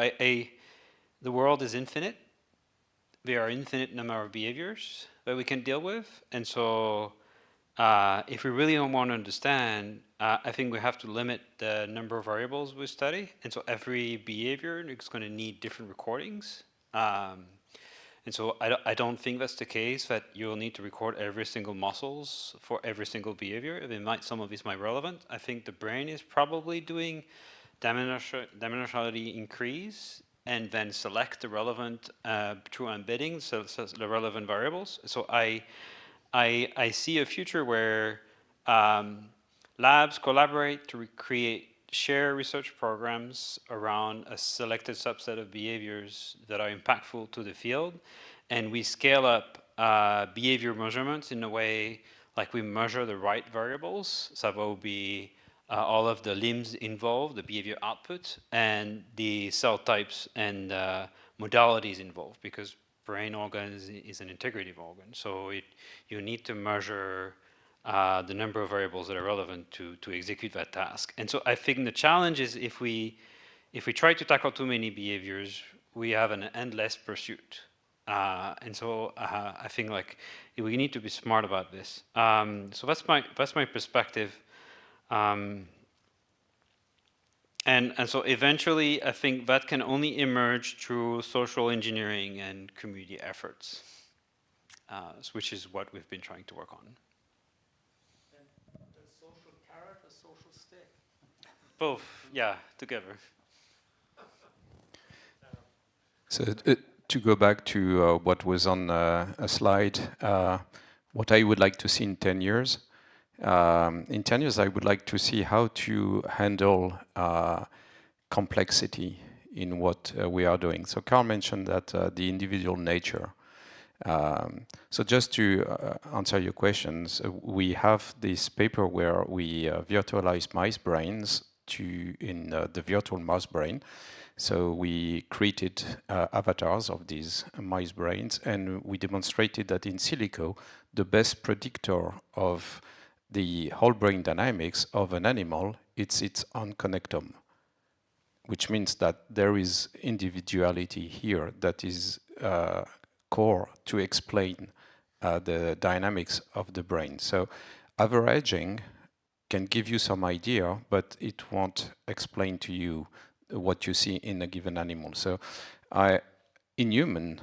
the world is infinite. There are infinite number of behaviors that we can deal with. And so if we really don't want to understand, I think we have to limit the number of variables we study. And so every behavior is going to need different recordings. And so I don't think that's the case, that you'll need to record every single muscles for every single behavior. Some of it might be relevant. I think the brain is probably doing dimensionality increase and then select the relevant, through embedding, so the relevant variables. So I see a future where labs collaborate to share research programs around a selected subset of behaviors that are impactful to the field, and we scale up behavior measurements in a way like we measure the right variables. So that will be all of the limbs involved, the behavior output, and the cell types and modalities involved, because brain organ is an integrative organ. So you need to measure the number of variables that are relevant to execute that task. And so I think the challenge is if we try to tackle too many behaviors, we have an endless pursuit. And so I think like we need to be smart about this. So that's my perspective. And so eventually, I think that can only emerge through social engineering and community efforts, which is what we've been trying to work on. And the social carrot, the social stick. Both, yeah, together. So to go back to what was on a slide, what I would like to see in 10 years. In 10 years, I would like to see how to handle complexity in what we are doing. So Carl mentioned that the individual nature. So just to answer your questions, we have this paper where we virtualize mice brains in the virtual mouse brain. So we created avatars of these mice brains, and we demonstrated that in silico, the best predictor of the whole brain dynamics of an animal, it's its own connectome, which means that there is individuality here that is core to explain the dynamics of the brain. So averaging can give you some idea, but it won't explain to you what you see in a given animal. So in human,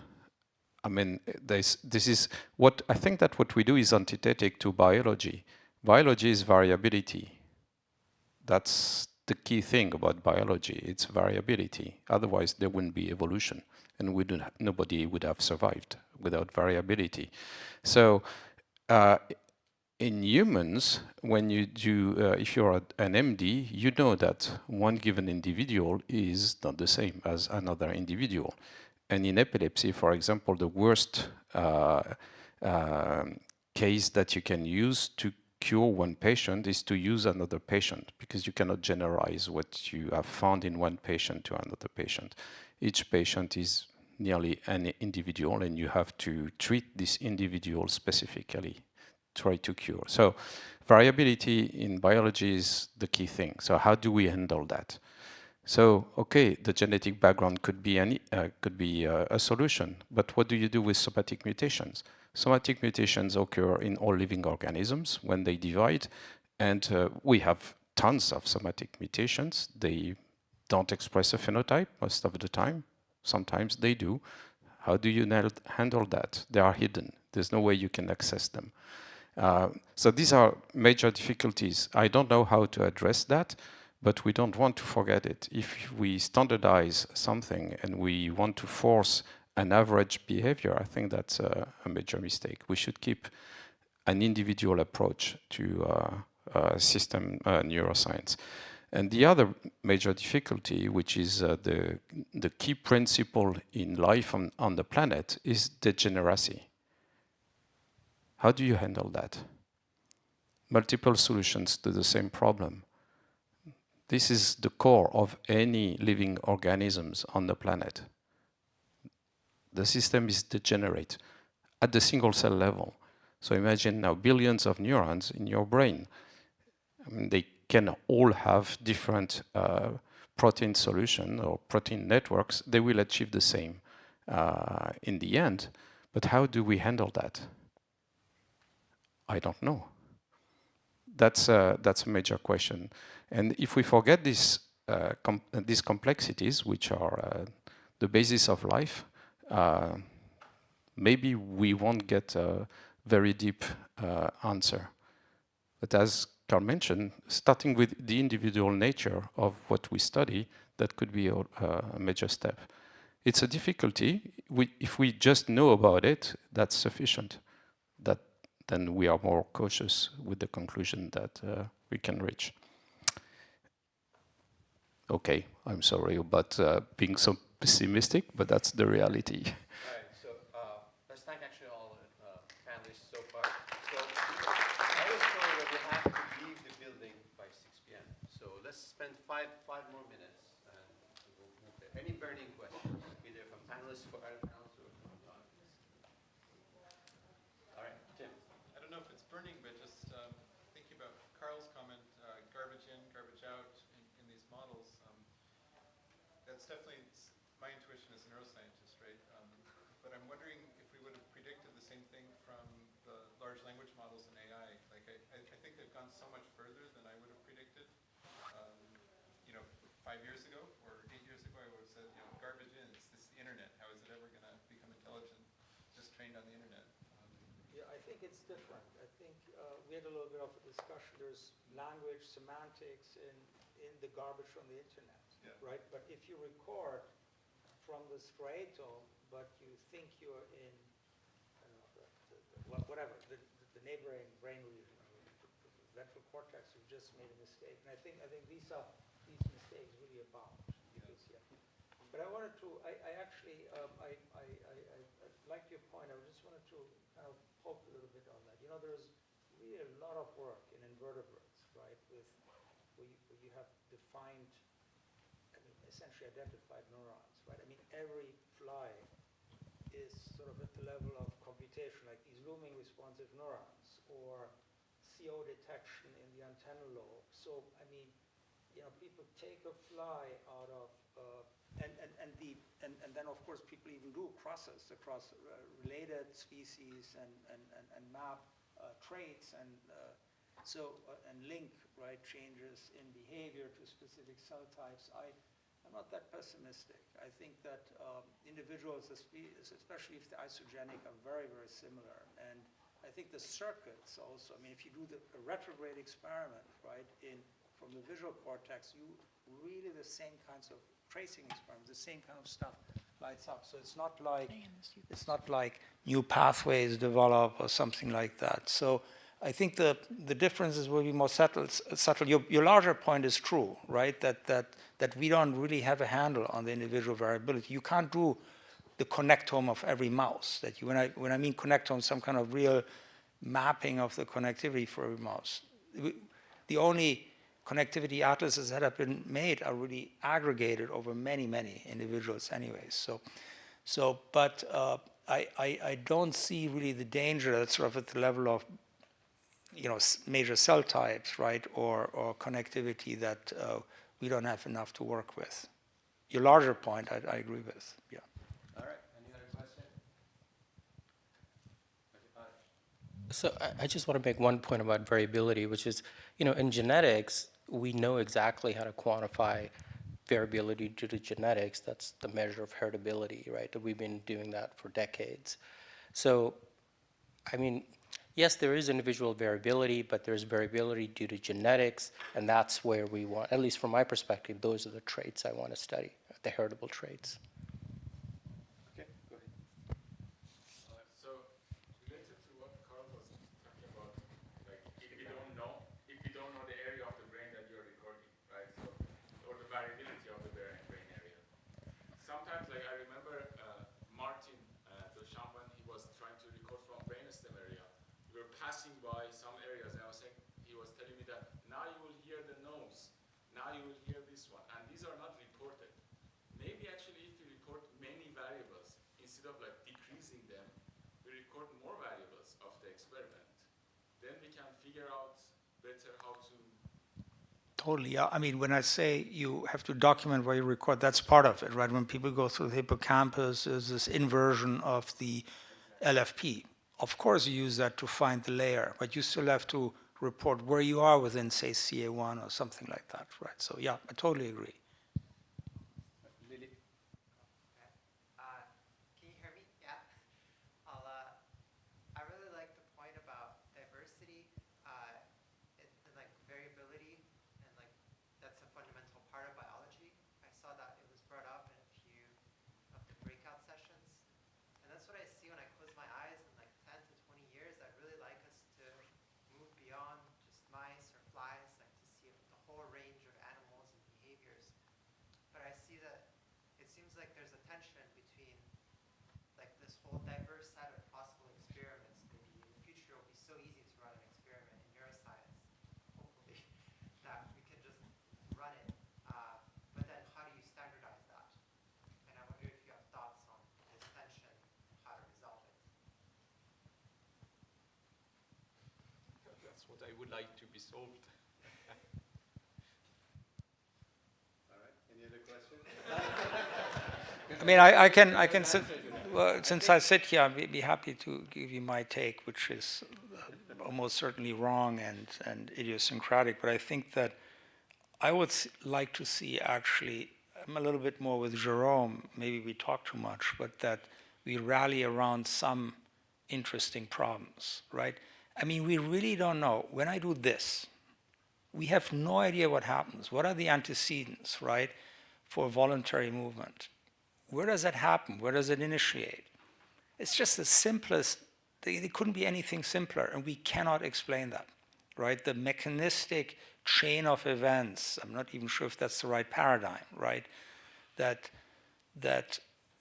I mean, this is what I think that what we do is antithetic to biology. Biology is variability. That's the key thing about biology. It's variability. Otherwise, there wouldn't be evolution, and nobody would have survived without variability. So in humans, when you do, if you're an MD, you know that one given individual is not the same as another individual. And in epilepsy, for example, the worst case that you can use to cure one patient is to use another patient, because you cannot generalize what you have found in one patient to another patient. Each patient is nearly an individual, and you have to treat this individual specifically, try to cure. So variability in biology is the key thing. So how do we handle that? So, okay, the genetic background could be a solution, but what do you do with somatic mutations? Somatic mutations occur in all living organisms when they divide, and we have tons of somatic mutations. They don't express a phenotype most of the time. Sometimes they do. How do you handle that? They are hidden. There's no way you can access them. So these are major difficulties. I don't know how to address that, but we don't want to forget it. If we standardize something and we want to force an average behavior, I think that's a major mistake. We should keep an individual approach to system neuroscience. And the other major difficulty, which is the key principle in life on the planet, is degeneracy. How do you handle that? Multiple solutions to the same problem. This is the core of any living organisms on the planet. The system is degenerate at the single cell level. So imagine now billions of neurons in your brain. I mean, they can all have different protein solution or protein networks. They will achieve the same in the end. But how do we handle that? I don't know. that's a major question. And if we forget these complexities, which are the basis of life, maybe we won't get a very deep answer. But as Carl mentioned, starting with the individual nature of what we study, that could be a major step. It's a difficulty. If we just know about it, that's sufficient. Then we are more cautious with the conclusion that we can reach. Okay, I'm sorry about being so pessimistic, but that's the reality. All right, so let's thank actually all the panelists so far. So I was told that we have to leave the building by 6 p.m. So let's spend five more minutes and we'll move there. Any burning questions, either from panelists or panelists or from the audience? All right, Tim. I don't know if it's burning, but just thinking about Carl's comment, garbage in, garbage out in these models. That's definitely my intuition as a neuroscientist, right? But I'm wondering if we would have predicted the same thing from the large language models in AI. Like I think they've gone so much further than I would have predicted. 5 years ago or 8 years ago, I would have said, garbage in. This is the internet. How is it ever going to become intelligent? Just trained on the internet. Yeah, I think it's different. I think we had a little bit of a discussion. There's language, semantics in the garbage from the internet, right? But if you record from the striatal, but you think you're in, I don't know, whatever, the neighboring brain region, the ventral cortex, you've just made a mistake. And I think these mistakes really abound. Because, But I wanted to, I like your point. I just wanted to kind of poke a little bit on that. There's really a lot of work in invertebrates, right, where you have defined, essentially identified neurons, right? Every fly is sort of at the level of computation, like these looming responsive neurons, or CO detection in the antennal lobe. So, people take a fly out of, and then of course people even do crosses across related species and map traits and link, right, changes in behavior to specific cell types. I'm not that pessimistic. I think that individuals, especially if they're isogenic, are very, very similar. And I think the circuits also, if you do a retrograde experiment, right, from the visual cortex, you really the same kinds of tracing experiments, the same kind of stuff lights up. So it's not like new pathways develop or something like that. So I think the differences will be more subtle. Your larger point is true, right? That we don't really have a handle on the individual variability. You can't do the connectome of every mouse. When I mean connectome, some kind of real mapping of the connectivity for every mouse. The only connectivity atlases that have been made are really aggregated over many, many individuals anyways. But I don't see really the danger that's sort of at the level of major cell types, right, or connectivity that we don't have enough to work with. Your larger point, I agree with, yeah. All right, any other question? So I just want to make one point about variability, which is, in genetics, we know exactly how to quantify variability due to genetics. That's the measure of heritability, right? We've been doing that for decades. So, yes, there is individual variability, but there's variability due to genetics, and that's where we want, at least from my perspective, those are the traits I want to study, the heritable traits. Okay, go ahead. So related to what Carl was talking about, like if you don't know the area of the brain that you're recording, right? So, or the variability of the brain area. Sometimes, like I remember Martin Duchamp, when he was trying to record from brainstem area, we were passing by some areas, and he was telling me that now you will hear the nose, now you will hear this one, and these are not reported. Maybe actually if we report many variables, instead of like decreasing them, we record more variables of the experiment. Then we can figure out better how to. Totally, yeah. When I say you have to document where you record, that's part of it, right? When people go through the hippocampus, there's this inversion of the LFP. Of course, you use that to find the layer, but you still have to report where you are within, say, CA1 or something like that, right? So yeah, I totally agree. Can you hear me? Yeah. I really like the point about diversity and like variability, and like that's a fundamental part of biology. I saw that it was brought up in a few of the breakout sessions, and that's what I see when I close my eyes. In like 10 to 20 years, I'd really like us to move beyond just mice or flies, like to see the whole range of animals and behaviors. But I see that it seems like there's a tension between like this whole diverse set of possible experiments. Maybe in the future it'll be so easy to run an experiment in neuroscience, hopefully, that we can just run it. But then how do you standardize that? And I wonder if you have thoughts on this tension and how to resolve it. That's what I would like to be solved. All right. Any other questions? I mean, I can sit, well, since I sit here, I'd be happy to give you my take, which is almost certainly wrong and idiosyncratic, but I think that I would like to see actually, I'm a little bit more with Jerome, maybe we talk too much, but that we rally around some interesting problems, right? I mean, we really don't know. When I do this, we have no idea what happens. What are the antecedents, right, for voluntary movement? Where does that happen? Where does it initiate? It's just the simplest, there couldn't be anything simpler, and we cannot explain that, right? The mechanistic chain of events, I'm not even sure if that's the right paradigm, right? That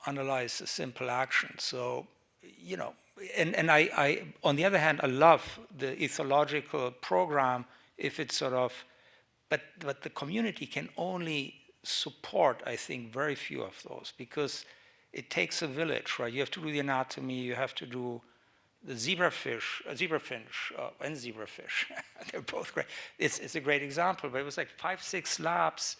underlies a simple action. So, you know, and I, on the other hand, I love the ethological program if it's sort of, but the community can only support, I think, very few of those, because it takes a village, right? You have to do the anatomy, you have to do the zebrafinch, and zebrafish. They're both great. It's a great example, but it was like 5, 6 labs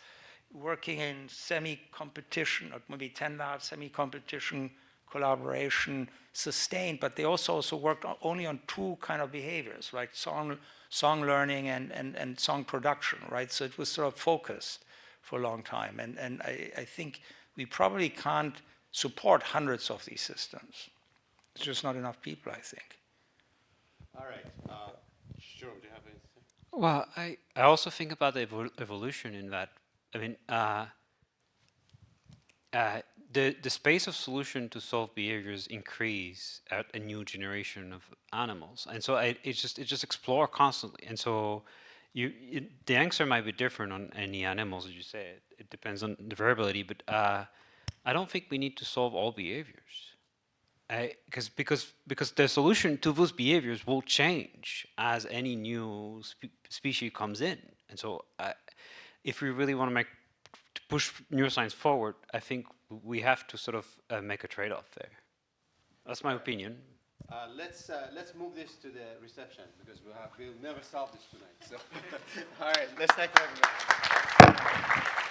working in semi-competition, or maybe 10 labs, semi-competition, collaboration, sustained, but they also worked only on 2 kind of behaviors, right? Song learning and song production, right? So it was sort of focused for a long time. And I think we probably can't support hundreds of these systems. There's just not enough people, I think. All right. Jerome, do you have anything? Well, I also think about the evolution in that. I mean, the space of solution to solve behaviors increase at a new generation of animals, and so it just explore constantly. And so the answer might be different on any animals, as you say. It depends on the variability, but I don't think we need to solve all behaviors. Because the solution to those behaviors will change as any new species comes in. And so if we really want to push neuroscience forward, I think we have to sort of make a trade-off there. That's my opinion. Let's move this to the reception, because we'll never solve this tonight. So, all right, let's thank everybody.